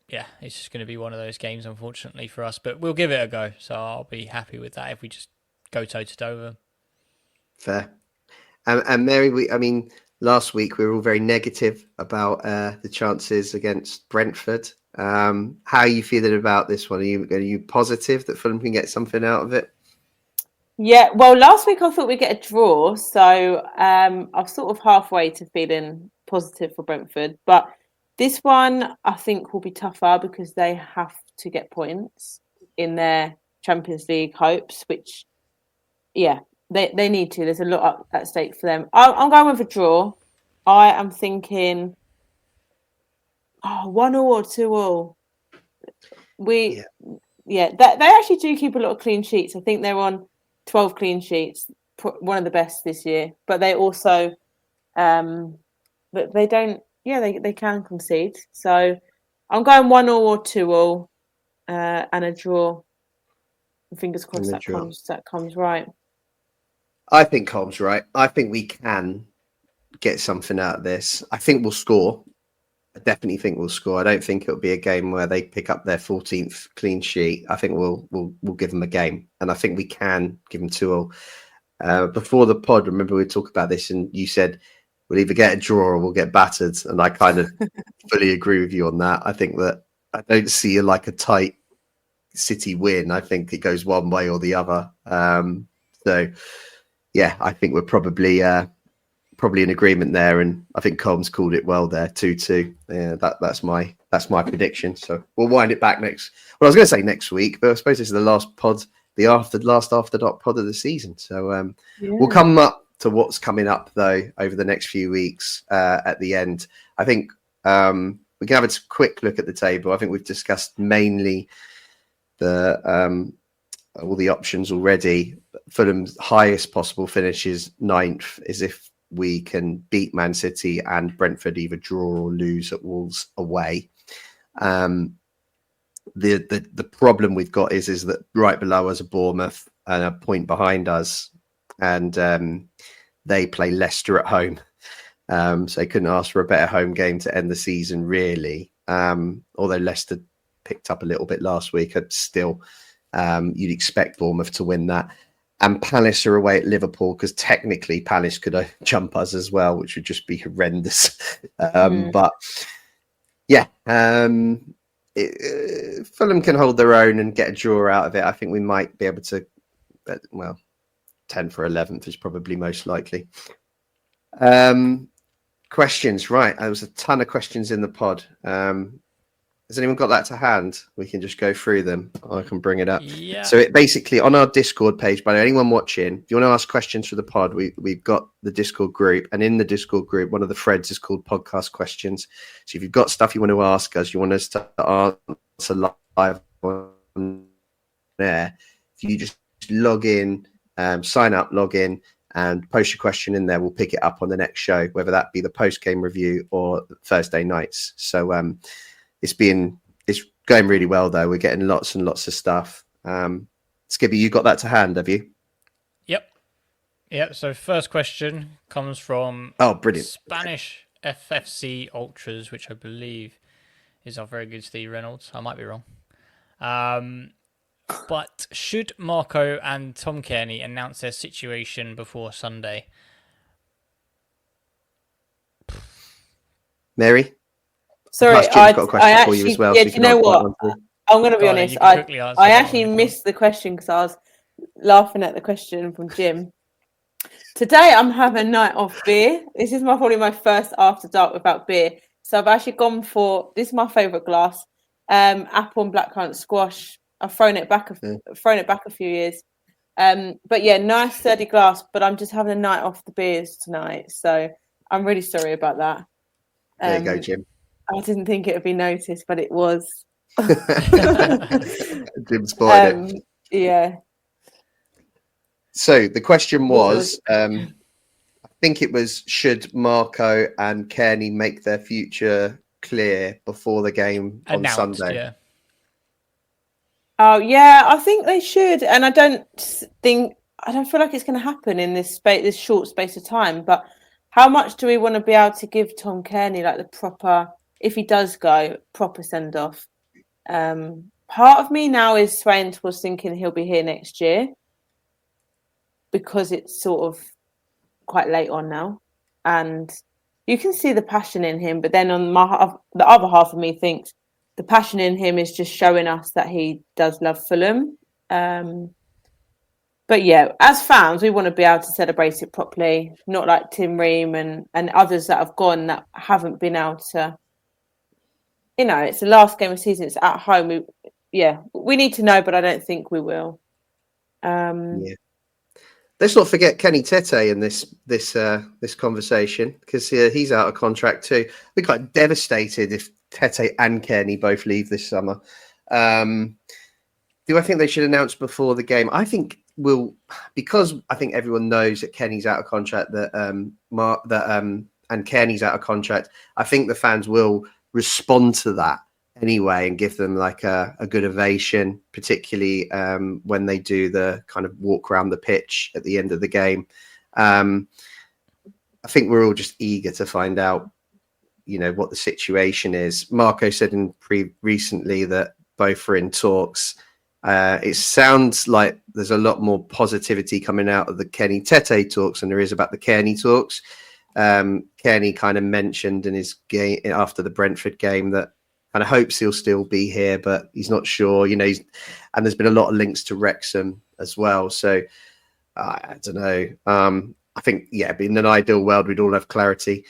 Speaker 4: it's just going to be one of those games, unfortunately, for us. But we'll give it a go. So I'll be happy with that if we just go toe-to-toe with them.
Speaker 2: Fair. And Mary, last week we were all very negative about the chances against Brentford. How are you feeling about this one? Are you positive that Fulham can get something out of it?
Speaker 3: Yeah, well, last week I thought we'd get a draw. So I'm sort of halfway to feeling positive for Brentford. But this one, I think, will be tougher because they have to get points in their Champions League hopes, which, they need to. There's a lot at stake for them. I'm going with a draw. I am thinking 1-0 or 2-0. They actually do keep a lot of clean sheets. I think they're on 12 clean sheets, one of the best this year. But they also, but they don't. Yeah, they can concede. So I'm going 1-0 or 2-0, and a draw. Fingers crossed that comes right.
Speaker 2: I think Colm's right. I think we can get something out of this. I think we'll score. I definitely think we'll score. I don't think it'll be a game where they pick up their 14th clean sheet. I think we'll give them a game, and I think we can give them 2-0. Before the pod, remember we talked about this, and you said we'll either get a draw or we'll get battered, and I kind of fully agree with you on that. I think that I don't see a tight City win. I think it goes one way or the other. So yeah, I think we're probably in agreement there, and I think Combs called it well there, 2-2. Yeah, that's my prediction. So we'll wind it back next. Well, I was going to say next week, but I suppose this is the last pod, last after dark pod of the season. So we'll come up to what's coming up though over the next few weeks at the end. I think we can have a quick look at the table. I think we've discussed mainly all the options already. Fulham's highest possible finish is 9th, is if we can beat Man City and Brentford either draw or lose at Wolves away. The problem we've got is that right below us are Bournemouth and a point behind us, and they play Leicester at home. So they couldn't ask for a better home game to end the season, really. Although Leicester picked up a little bit last week, still you'd expect Bournemouth to win that. And Palace are away at Liverpool, because technically Palace could jump us as well, which would just be horrendous. But yeah, Fulham can hold their own and get a draw out of it. I think we might be able to, 10 for 11th is probably most likely. Questions, right? There was a ton of questions in the pod. Has anyone got that to hand? We can just go through them. I can bring it up.
Speaker 4: Yeah.
Speaker 2: So it basically on our Discord page, by anyone watching, if you want to ask questions for the pod, we've got the Discord group, and in the Discord group, one of the threads is called Podcast Questions. So if you've got stuff you want to ask us, you want us to answer live on there, if you just log in, sign up, log in, and post your question in there, we'll pick it up on the next show, whether that be the post-game review or Thursday nights. So it's going really well, though. We're getting lots and lots of stuff. Skibby, you got that to hand, have you?
Speaker 4: Yep. So first question comes from
Speaker 2: brilliant.
Speaker 4: Spanish FFC Ultras, which I believe is our very good Steve Reynolds. I might be wrong. But should Marco and Tom Kearney announce their situation before Sunday?
Speaker 2: Mary?
Speaker 3: Sorry,
Speaker 2: I got a question for you as well.
Speaker 3: Yeah, do you know what? I'm going to be honest. I actually missed the question because I was laughing at the question from Jim. Today, I'm having a night off beer. This is probably my first after dark without beer. So I've actually gone for, this is my favourite glass, apple and blackcurrant squash. I've thrown it back a few years. But yeah, nice sturdy glass. But I'm just having a night off the beers tonight. So I'm really sorry about that.
Speaker 2: There you go, Jim.
Speaker 3: I didn't think it would be noticed, but it was.
Speaker 2: Jim spoiled it.
Speaker 3: Yeah.
Speaker 2: So the question was, I think it was, should Marco and Kearney make their future clear before the game on Sunday?
Speaker 4: Yeah.
Speaker 3: Oh yeah, I think they should, and I don't feel like it's going to happen in this short space of time. But how much do we want to be able to give Tom Kearney like the proper, if he does go, proper send off? Part of me now is swaying towards thinking he'll be here next year, because it's sort of quite late on now, and you can see the passion in him. But then on the other half of me thinks the passion in him is just showing us that he does love Fulham. But yeah, as fans, we want to be able to celebrate it properly, not like Tim Ream and others that have gone that haven't been able to. You know, it's the last game of the season. It's at home. We need to know, but I don't think we will.
Speaker 2: Let's not forget Kenny Tete in this conversation, because he's out of contract too. We're quite devastated if Tete and Kearney both leave this summer. Do I think they should announce before the game? I think because I think everyone knows that Kenny's out of contract, and Kearney's out of contract. I think the fans will respond to that anyway and give them like a good ovation, particularly when they do the kind of walk around the pitch at the end of the game. I think we're all just eager to find out, what the situation is. Marco said recently that both are in talks. It sounds like there's a lot more positivity coming out of the Kenny Tete talks than there is about the Kearney talks. Kearney kind of mentioned in his game after the Brentford game that kind of hopes he'll still be here, but he's not sure. And there's been a lot of links to Wrexham as well. So I don't know. I think, in an ideal world, we'd all have clarity.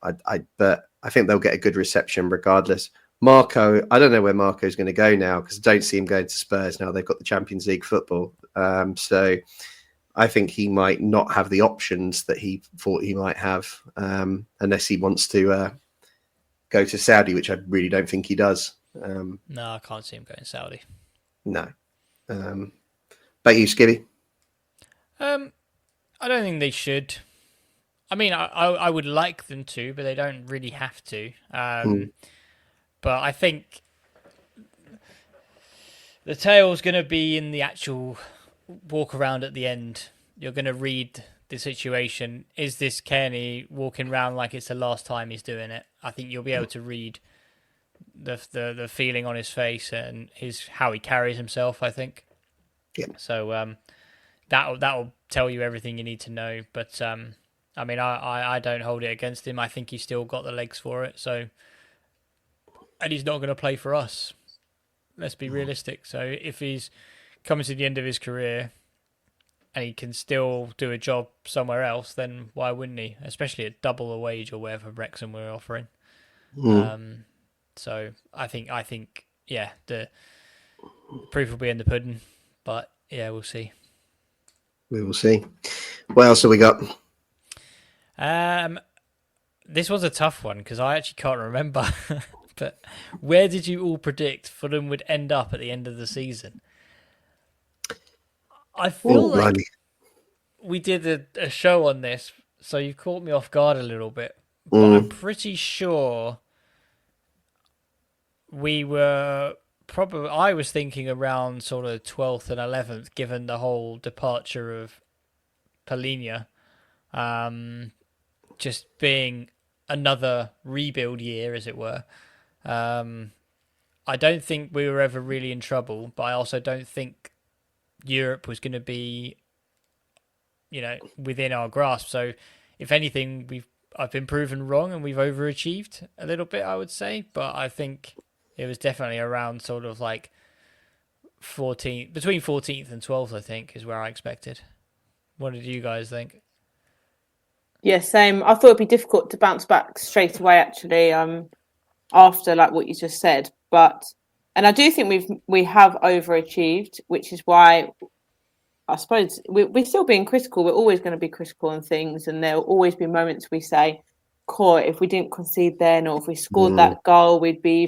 Speaker 2: But I think they'll get a good reception regardless. Marco, I don't know where Marco's going to go now because I don't see him going to Spurs now. They've got the Champions League football. So I think he might not have the options that he thought he might have unless he wants to go to Saudi, which I really don't think he does.
Speaker 4: No, I can't see him going Saudi.
Speaker 2: No. But you, Skibby?
Speaker 4: I don't think they should. I mean, I would like them to, but they don't really have to. But I think the tale's going to be in the actual walk around at the end. You're going to read the situation. Is this Kearney walking around like it's the last time he's doing it? I think you'll be able to read the feeling on his face and how he carries himself, I think.
Speaker 2: Yeah.
Speaker 4: So that'll tell you everything you need to know. But I mean, I don't hold it against him. I think he's still got the legs for it. So, and he's not going to play for us. Let's be realistic. So if he's coming to the end of his career and he can still do a job somewhere else, then why wouldn't he? Especially at double the wage or whatever Wrexham were offering. So I think the proof will be in the pudding. But yeah, we'll see.
Speaker 2: We will see. What else have we got?
Speaker 4: This was a tough one because I actually can't remember. But where did you all predict Fulham would end up at the end of the season? I feel like we did a show on this, so you caught me off guard a little bit. But I'm pretty sure we were probably. I was thinking around sort of 12th and 11th, given the whole departure of Palhinha, just being another rebuild year, as it were. I don't think we were ever really in trouble, but I also don't think Europe was going to be, within our grasp. So, if anything, I've been proven wrong and we've overachieved a little bit, I would say. But I think it was definitely around sort of like 14th, between 14th and 12th, I think, is where I expected. What did you guys think?
Speaker 3: Yeah, same. I thought it'd be difficult to bounce back straight away, actually, after like what you just said. And I do think we have overachieved, which is why I suppose we're still being critical. We're always going to be critical on things, and there'll always be moments we say, "Core, if we didn't concede then, or if we scored that goal, we'd be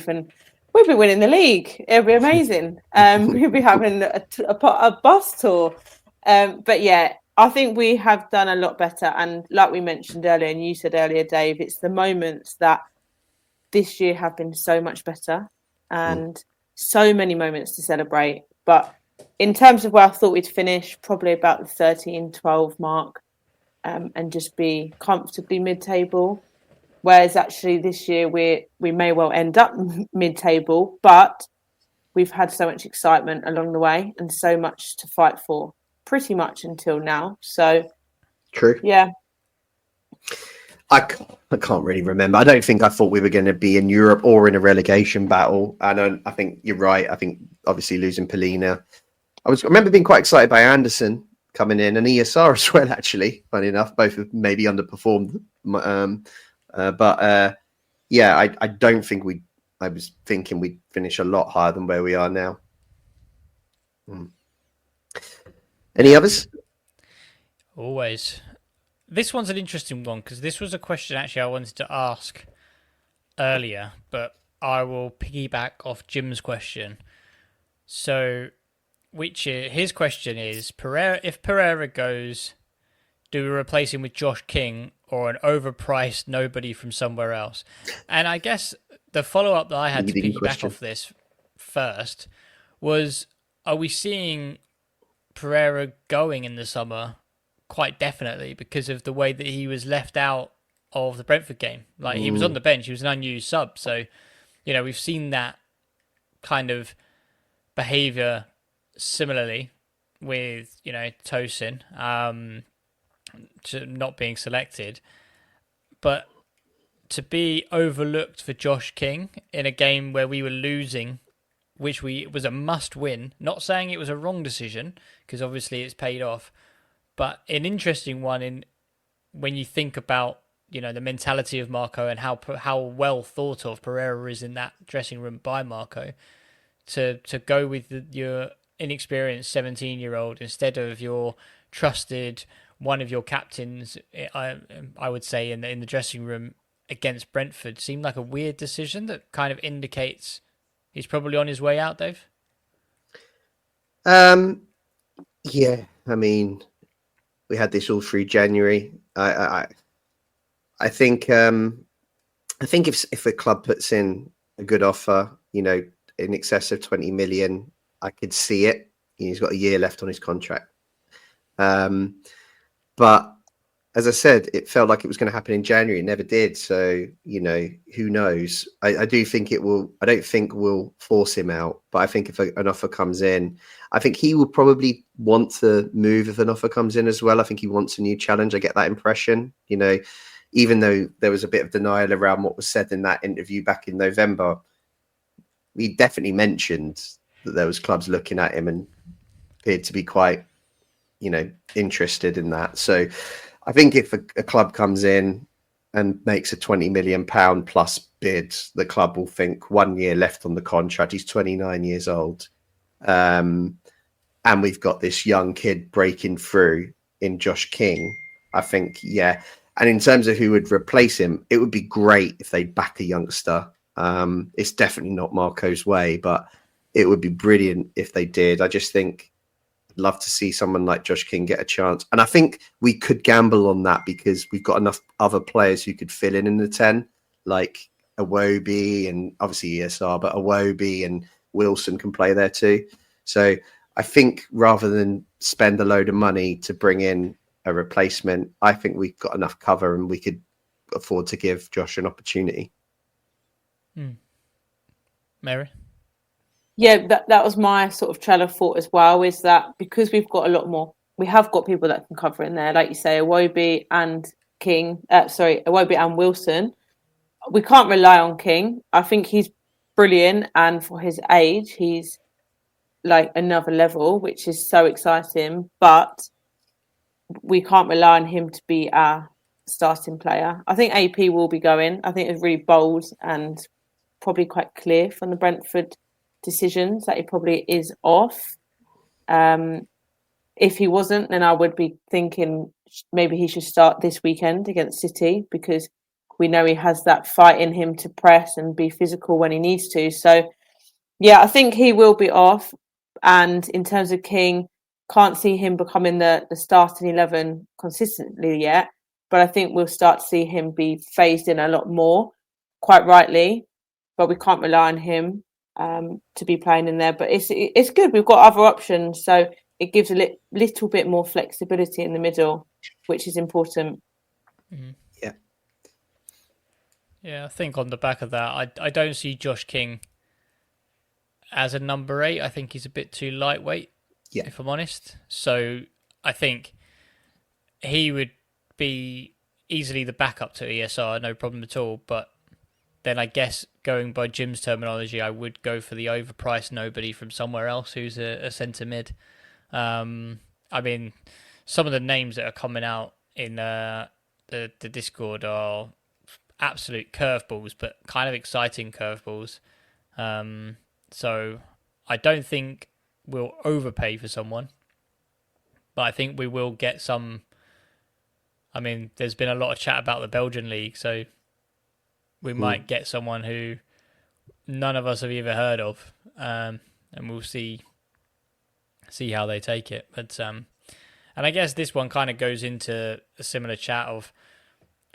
Speaker 3: winning the league. It'd be amazing. We'd be having a bus tour." But yeah, I think we have done a lot better. And like we mentioned earlier, and you said earlier, Dave, it's the moments that this year have been so much better and so many moments to celebrate. But in terms of where I thought we'd finish, probably about the 13-12 mark, and just be comfortably mid-table. Whereas actually this year we may well end up mid-table, but we've had so much excitement along the way and so much to fight for pretty much until now. So
Speaker 2: true.
Speaker 3: Yeah.
Speaker 2: I can't really remember. I don't think I thought we were going to be in Europe or in a relegation battle. I think you're right. I think obviously losing Palhinha. I remember being quite excited by Anderson coming in and ESR as well, actually, funny enough. Both have maybe underperformed. I don't think I was thinking we'd finish a lot higher than where we are now. Any others?
Speaker 4: Always. This one's an interesting one because this was a question actually I wanted to ask earlier, but I will piggyback off Jim's question. So, his question is, if Pereira goes, do we replace him with Josh King or an overpriced nobody from somewhere else? And I guess the follow-up that I had to piggyback off this first was, are we seeing Pereira going in the summer quite definitely because of the way that he was left out of the Brentford game. Like, he was on the bench, he was an unused sub. So, we've seen that kind of behaviour similarly with, Tosin to not being selected. But to be overlooked for Josh King in a game where we were losing, which was a must win, not saying it was a wrong decision, because obviously it's paid off, but an interesting one when you think about the mentality of Marco and how well thought of Pereira is in that dressing room by Marco, to go with your inexperienced 17-year-old instead of your trusted one of your captains, I would say in the dressing room against Brentford, seemed like a weird decision that kind of indicates he's probably on his way out, Dave.
Speaker 2: Yeah, I mean, we had this all through January. I think if a club puts in a good offer, in excess of 20 million, I could see it. He's got a year left on his contract. But as I said, it felt like it was going to happen in January. It never did. So, who knows? I do think it will. I don't think we'll force him out. But I think if an offer comes in, I think he will probably want to move if an offer comes in as well. I think he wants a new challenge. I get that impression, even though there was a bit of denial around what was said in that interview back in November. He definitely mentioned that there was clubs looking at him and appeared to be quite, interested in that. So I think if a club comes in and makes a £20 million plus bid, the club will think 1 year left on the contract. He's 29 years old. And we've got this young kid breaking through in Josh King. I think, yeah. And in terms of who would replace him, it would be great if they back a youngster. It's definitely not Marco's way, but it would be brilliant if they did. I just think I'd love to see someone like Josh King get a chance. And I think we could gamble on that because we've got enough other players who could fill in the 10, like Iwobi and obviously ESR, but Iwobi and Wilson can play there too. So I think rather than spend a load of money to bring in a replacement, I think we've got enough cover and we could afford to give Josh an opportunity.
Speaker 4: Mary?
Speaker 3: Yeah, that was my sort of trail of thought as well, is that because we've got a lot more, we have got people that can cover in there, like you say, Iwobi and Iwobi and Wilson. We can't rely on King. I think he's brilliant, and for his age, he's like another level, which is so exciting, but we can't rely on him to be our starting player. I think AP will be going. I think it's really bold and probably quite clear from the Brentford decisions that he probably is off. If he wasn't, then I would be thinking maybe he should start this weekend against City, because we know he has that fight in him to press and be physical when he needs to. So, yeah, I think he will be off. And in terms of King, can't see him becoming the starting 11 consistently yet. But I think we'll start to see him be phased in a lot more, quite rightly. But we can't rely on him to be playing in there. But it's good. We've got other options. So it gives a little bit more flexibility in the middle, which is important.
Speaker 4: Mm-hmm.
Speaker 2: Yeah.
Speaker 4: Yeah, I think on the back of that, I don't see Josh King as a number 8. I think he's a bit too lightweight, if I'm honest. So I think he would be easily the backup to ESR, no problem at all. But then I guess going by Jim's terminology, I would go for the overpriced nobody from somewhere else who's a centre mid. I mean, some of the names that are coming out in the Discord are absolute curveballs, but kind of exciting curveballs. So I don't think we'll overpay for someone, but I think we will get some. I mean, there's been a lot of chat about the Belgian league, so we might get someone who none of us have ever heard of, and we'll see how they take it. But and I guess this one kind of goes into a similar chat of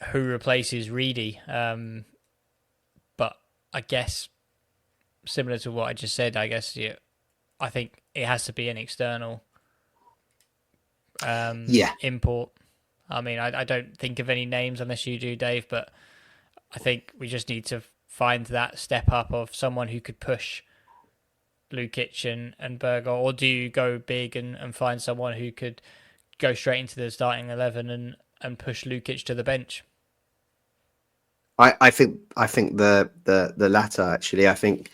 Speaker 4: who replaces Reedy. But I guess similar to what I just said, I guess I think it has to be an external import. I mean, I don't think of any names unless you do, Dave, but I think we just need to find that step up of someone who could push Lukic and Berger, or do you go big and find someone who could go straight into the starting 11 and push Lukic to the bench?
Speaker 2: I think the latter, actually. I think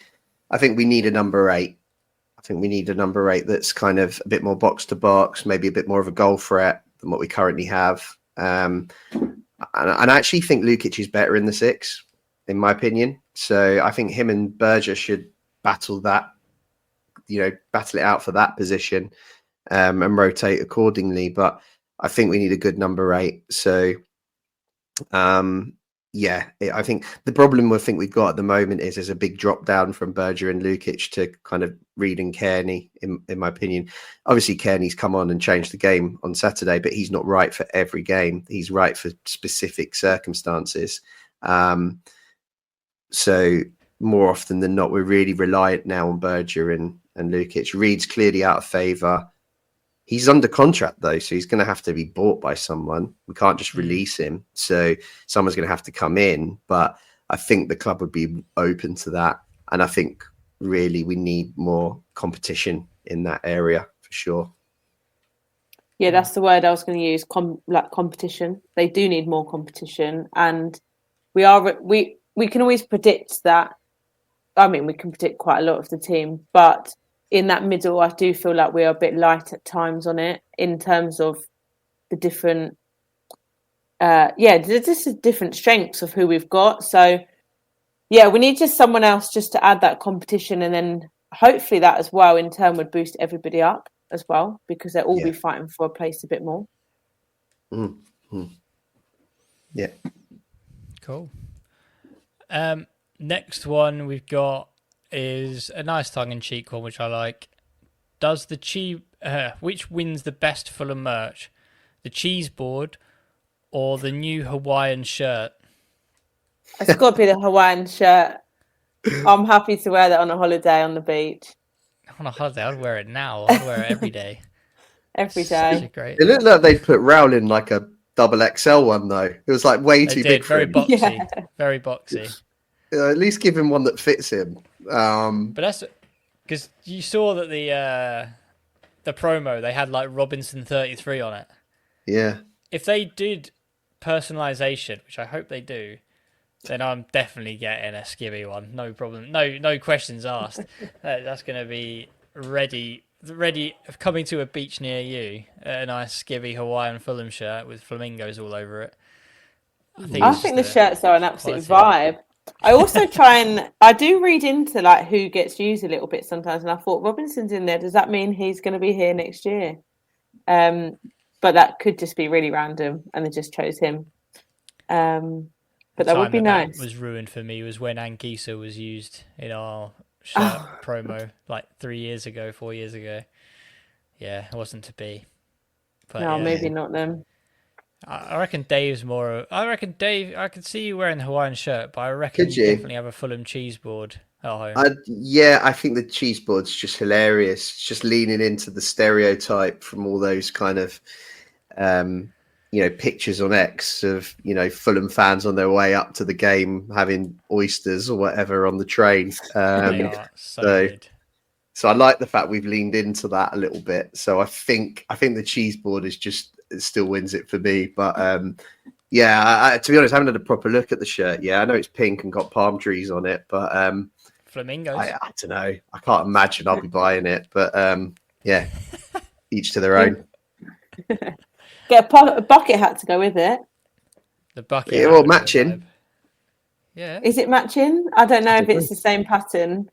Speaker 2: we need a number 8. I think we need a number 8 that's kind of a bit more box to box, maybe a bit more of a goal threat than what we currently have. And I actually think Lukic is better in the 6, in my opinion. So I think him and Berger should battle that, battle it out for that position, and rotate accordingly. But I think we need a good number 8. So, I think the problem we've got at the moment is there's a big drop down from Berger and Lukic to kind of Reed and Kearney, in my opinion. Obviously, Kearney's come on and changed the game on Saturday, but he's not right for every game. He's right for specific circumstances. So more often than not, we're really reliant now on Berger and Lukic. Reed's clearly out of favour. He's under contract, though, so he's going to have to be bought by someone. We can't just release him. So someone's going to have to come in. But I think the club would be open to that. And I think really we need more competition in that area for sure.
Speaker 3: Yeah, that's the word I was going to use, competition. They do need more competition. And we can always predict that. I mean, we can predict quite a lot of the team, but in that middle, I do feel like we are a bit light at times on it in terms of the different, just the different strengths of who we've got. So, yeah, we need just someone else just to add that competition, and then hopefully that as well in turn would boost everybody up as well, because they'll all be fighting for a place a bit more.
Speaker 2: Mm-hmm. Yeah. Cool.
Speaker 4: Next one we've got is a nice tongue-in-cheek one, which I like. Does the which wins the best Fulham merch? The cheese board or the new Hawaiian shirt?
Speaker 3: It's got to be the Hawaiian shirt. I'm happy to wear that on a holiday on the beach.
Speaker 4: On a holiday, I'd wear it now. I'd wear it every day.
Speaker 3: Every day.
Speaker 2: It looked like they'd put Raul in like a double XL one, though. It was like way too big for him.
Speaker 4: Very boxy. Yeah. Very boxy.
Speaker 2: At least give him one that fits him.
Speaker 4: But that's because you saw that the promo, they had like Robinson 33 on it.
Speaker 2: Yeah.
Speaker 4: If they did personalization, which I hope they do, then I'm definitely getting a skivvy one. No problem. No questions asked. That's going to be ready coming to a beach near you. A nice skivvy Hawaiian Fulham shirt with flamingos all over it.
Speaker 3: I think the shirts are an absolute vibe. I also I do read into like who gets used a little bit sometimes, and I thought Robinson's in there. Does that mean he's going to be here next year? But that could just be really random, and they just chose him. But that would be nice.
Speaker 4: That was ruined for me was when Anguissa was used in our shirt promo like 4 years ago. Yeah, it wasn't to be. But,
Speaker 3: no, maybe not them.
Speaker 4: I reckon Dave's more. I reckon Dave. I could see you wearing the Hawaiian shirt, but I reckon you definitely have a Fulham cheese board at home.
Speaker 2: I think the cheese board's just hilarious. It's just leaning into the stereotype from all those kind of, pictures on X of Fulham fans on their way up to the game having oysters or whatever on the train. So I like the fact we've leaned into that a little bit. So I think the cheese board is just. It still wins it for me, but to be honest, I haven't had a proper look at the shirt. Yeah, I know it's pink and got palm trees on it, but
Speaker 4: flamingos.
Speaker 2: I don't know. I can't imagine I'll be buying it, but each to their own.
Speaker 3: Get a bucket hat to go with it.
Speaker 4: The bucket.
Speaker 2: Yeah, well, matching.
Speaker 4: Yeah.
Speaker 3: Is it matching? I don't know if it's the same pattern.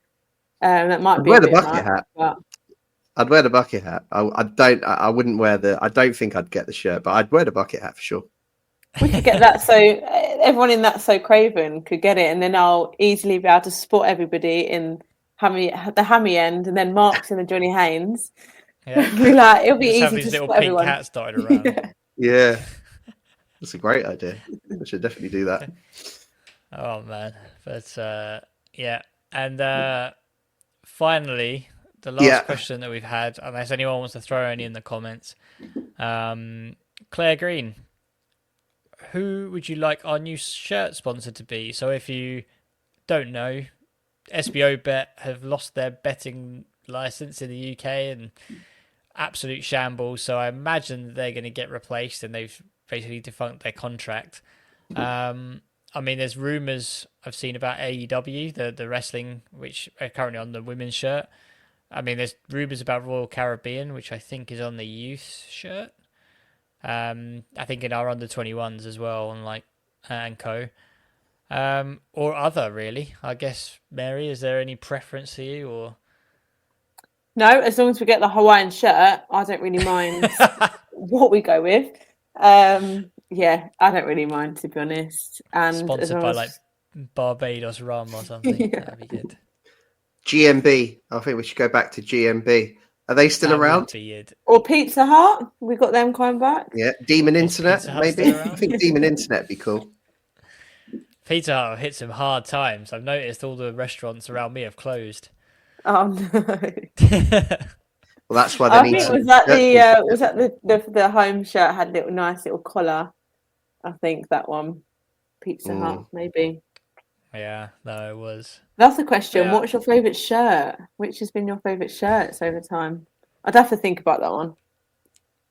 Speaker 3: That might be.
Speaker 2: Wear the bucket hat.
Speaker 3: But...
Speaker 2: I'd wear the bucket hat. I wouldn't wear I don't think I'd get the shirt, but I'd wear the bucket hat for sure.
Speaker 3: We could get that, so everyone in That's So Craven could get it, and then I'll easily be able to spot everybody in the hammy end, and then Mark's in the Johnny Haynes.
Speaker 4: Yeah.
Speaker 3: It'll be
Speaker 4: just
Speaker 3: easy to
Speaker 4: spot
Speaker 3: spot everyone.
Speaker 4: Pink hats dotted around.
Speaker 2: Yeah, that's a great idea. I should definitely do that.
Speaker 4: Oh man, but and finally. The last question that we've had, unless anyone wants to throw any in the comments, Claire Green, who would you like our new shirt sponsor to be? So if you don't know, SBO Bet have lost their betting license in the UK and absolute shambles. So I imagine they're going to get replaced, and they've basically defunct their contract. I mean, there's rumours I've seen about AEW, the wrestling, which are currently on the women's shirt. I mean, there's rumours about Royal Caribbean, which I think is on the youth shirt. I think in our under 21s as well, and co. Or other, really. I guess, Mary, is there any preference to you, or?
Speaker 3: No, as long as we get the Hawaiian shirt, I don't really mind what we go with. Yeah, I don't really mind, to be honest. And
Speaker 4: sponsored by like Barbados rum or something. Yeah. That'd be good.
Speaker 2: GMB. I think we should go back to GMB. Are they still around?
Speaker 3: Or Pizza Hut? We got them coming back.
Speaker 2: Yeah, Demon Internet, maybe. I think Demon Internet would be cool.
Speaker 4: Pizza Hut have hit some hard times. I've noticed all the restaurants around me have closed.
Speaker 3: Oh no.
Speaker 2: Well, that's why they need.
Speaker 3: Was that the home shirt had a nice little collar? I think that one, Pizza Hut, maybe.
Speaker 4: Yeah, no, it was.
Speaker 3: That's the question.
Speaker 4: Yeah.
Speaker 3: What's your favourite shirt? Which has been your favourite shirts over time? I'd have to think about that one.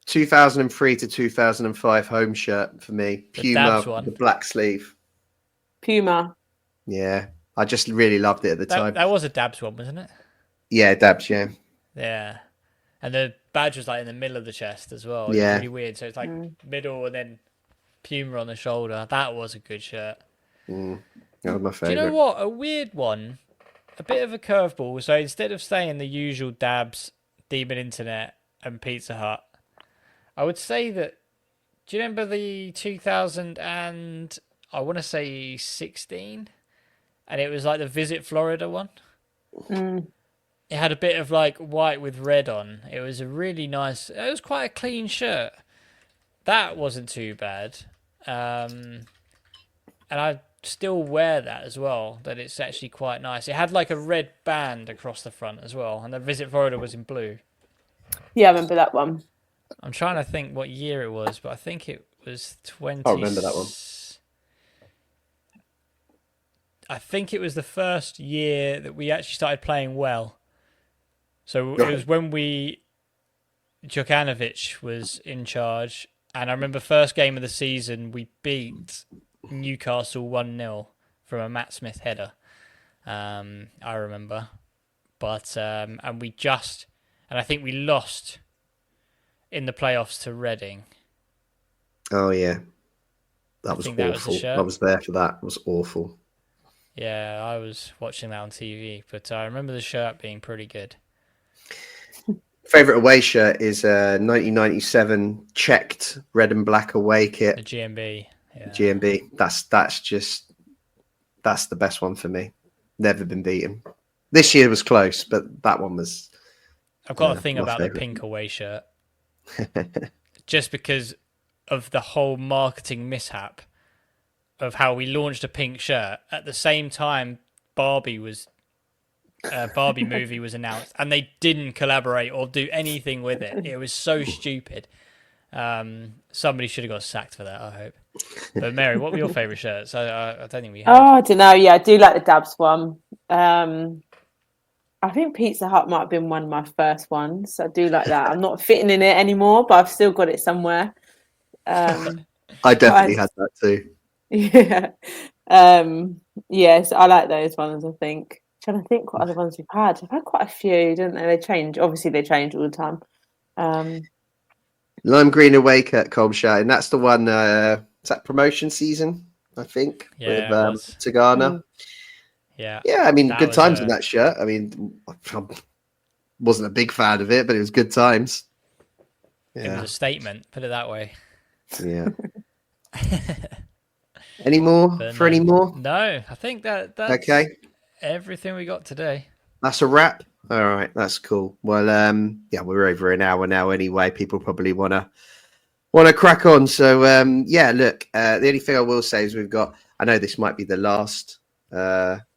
Speaker 2: 2003 to 2005 home shirt for me. Puma, the black sleeve.
Speaker 3: Puma.
Speaker 2: Yeah, I just really loved it at the time.
Speaker 4: That was a Dabs one, wasn't it?
Speaker 2: Yeah, Dabs, yeah.
Speaker 4: Yeah. And the badge was like in the middle of the chest as well.
Speaker 2: Yeah.
Speaker 4: It was really weird. So it's like middle and then Puma on the shoulder. That was a good shirt.
Speaker 2: That was my favourite.
Speaker 4: Do you know what? A weird one. A bit of a curveball. So instead of saying the usual Dabs, Demon Internet and Pizza Hut, I would say that... Do you remember the 2000 and... I want to say 16? And it was like the Visit Florida one. It had a bit of like white with red on. It was a really nice... It was quite a clean shirt. That wasn't too bad. And I still wear that as well. That it's actually quite nice. It had like a red band across the front as well. And the Visit Florida was in blue.
Speaker 3: Yeah, I remember that one.
Speaker 4: I'm trying to think what year it was, but I think it was 20...
Speaker 2: I remember that one.
Speaker 4: I think it was the first year that we actually started playing well. So it was when Djokanovic was in charge. And I remember first game of the season, we beat Newcastle 1-0 from a Matt Smith header. I remember. But, and I think we lost in the playoffs to Reading.
Speaker 2: Oh, yeah. That was awful. I was there for that. It was awful.
Speaker 4: Yeah, I was watching that on TV, but I remember the shirt being pretty good.
Speaker 2: Favourite away shirt is 1997 checked red and black away kit.
Speaker 4: The GMB. Yeah.
Speaker 2: GMB. That's the best one for me. Never been beaten. This year was close, but that one was...
Speaker 4: I've got a thing about the pink away shirt. Just because of the whole marketing mishap of how we launched a pink shirt at the same time Barbie movie was announced, and they didn't collaborate or do anything with it. It was so stupid. Somebody should have got sacked for that, I hope. But Mary, what were your favourite shirts? I don't think we had.
Speaker 3: Oh, I don't know. Yeah, I do like the Dabs one. I think Pizza Hut might have been one of my first ones. I do like that. I'm not fitting in it anymore, but I've still got it somewhere.
Speaker 2: I definitely had that too.
Speaker 3: Yeah. Yes, I like those ones, I think. Trying to think what other ones we've had. I've had quite a few, don't they? They change. Obviously, they change all the time.
Speaker 2: Lime green away kit, Colm shouting. That's the one. Is that promotion season? I think.
Speaker 4: Yeah,
Speaker 2: with Tigana.
Speaker 4: Yeah.
Speaker 2: Yeah, I mean, good times in that shirt. I mean, I wasn't a big fan of it, but it was good times.
Speaker 4: Yeah. It was a statement. Put it that way.
Speaker 2: Yeah. Any more? Any more?
Speaker 4: No, I think that's
Speaker 2: okay.
Speaker 4: Everything we got today.
Speaker 2: That's a wrap. All right, that's cool. Well, yeah, we're over an hour now anyway. People probably want to crack on. So, yeah, look, the only thing I will say is I know this might be the last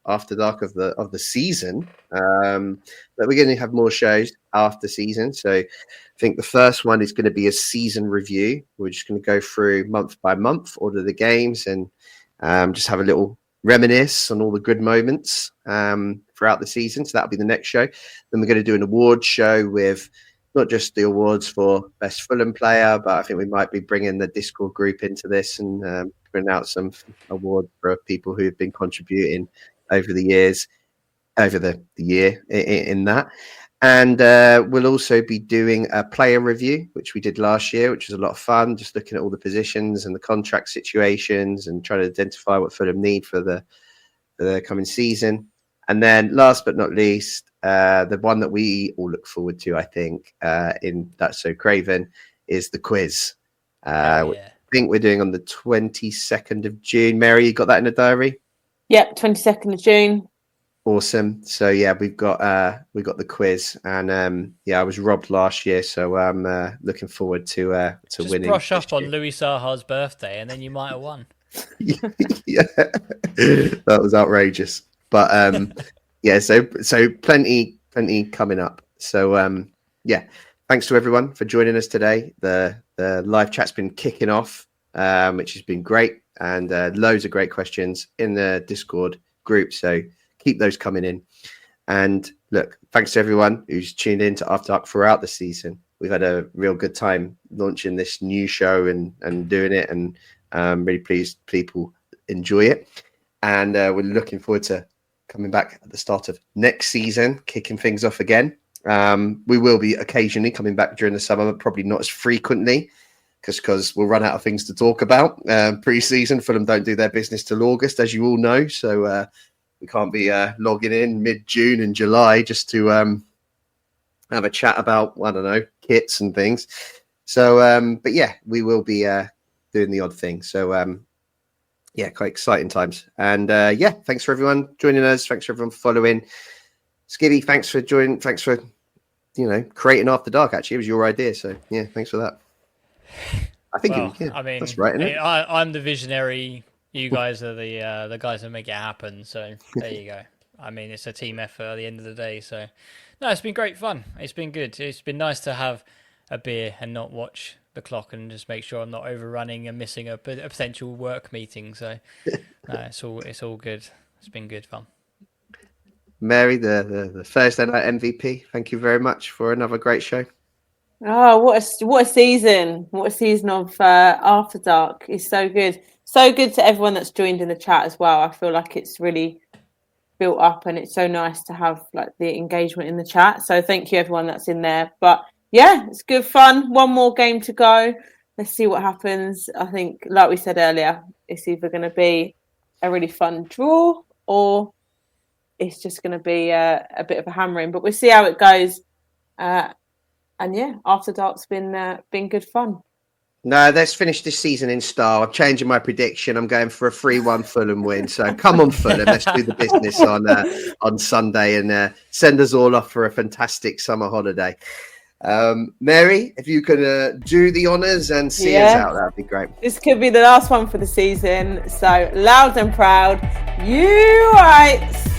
Speaker 2: After Dark of the season. But we're going to have more shows after season. So I think the first one is going to be a season review. We're just going to go through month by month, order the games, and just have a little reminisce on all the good moments throughout the season. So that'll be the next show. Then we're going to do an awards show with not just the awards for best Fulham player, but I think we might be bringing the Discord group into this and bring out some awards for people who have been contributing over the years, over the year in that. And we'll also be doing a player review, which we did last year, which was a lot of fun, just looking at all the positions and the contract situations and trying to identify what Fulham need for the coming season. And then last but not least, the one that we all look forward to, I think, in That's So Craven, is the quiz. I think we're doing on the 22nd of June. Mary, you got that in the diary?
Speaker 3: Yep, 22nd of June.
Speaker 2: Awesome. So yeah, we got the quiz, and I was robbed last year, so I'm looking forward to
Speaker 4: just
Speaker 2: winning.
Speaker 4: Brush up on Louis Saha's birthday, and then you might have won.
Speaker 2: Yeah, that was outrageous. But so plenty coming up. So thanks to everyone for joining us today. The live chat's been kicking off, which has been great, and loads of great questions in the Discord group. So keep those coming in. And look, thanks to everyone who's tuned in to After Dark throughout the season. We've had a real good time launching this new show and doing it, and really pleased people enjoy it. And we're looking forward to coming back at the start of next season, kicking things off again. We will be occasionally coming back during the summer, but probably not as frequently, because we'll run out of things to talk about. Pre-season, Fulham don't do their business till August, as you all know. So we can't be logging in mid-June and July just to have a chat about, I don't know, kits and things. So, but yeah, we will be doing the odd thing. So, quite exciting times. And thanks for everyone joining us. Thanks for everyone following. Skibby, thanks for joining. Thanks for, creating After Dark. Actually, it was your idea. So yeah, thanks for that. I think that's right. Isn't it?
Speaker 4: I'm the visionary. You guys are the guys that make it happen. So there you go. I mean, it's a team effort at the end of the day. So no, it's been great fun. It's been good. It's been nice to have a beer and not watch the clock and just make sure I'm not overrunning and missing a potential work meeting. So no, it's all good. It's been good fun.
Speaker 2: Mary, the Thursday night MVP, thank you very much for another great show.
Speaker 3: Oh, what a season! What a season of After Dark. It's so good. So good to everyone that's joined in the chat as well. I feel like it's really built up, and it's so nice to have like the engagement in the chat. So thank you everyone that's in there. But yeah, it's good fun. One more game to go. Let's see what happens. I think, like we said earlier, it's either going to be a really fun draw or it's just going to be a bit of a hammering. But we'll see how it goes. And yeah, After Dark's been good fun.
Speaker 2: No, let's finish this season in style. I'm changing my prediction. I'm going for a 3-1 Fulham win. So come on, Fulham. Let's do the business on Sunday and send us all off for a fantastic summer holiday. Mary, if you could do the honours and see us out, that'd be great.
Speaker 3: This could be the last one for the season. So loud and proud, you right.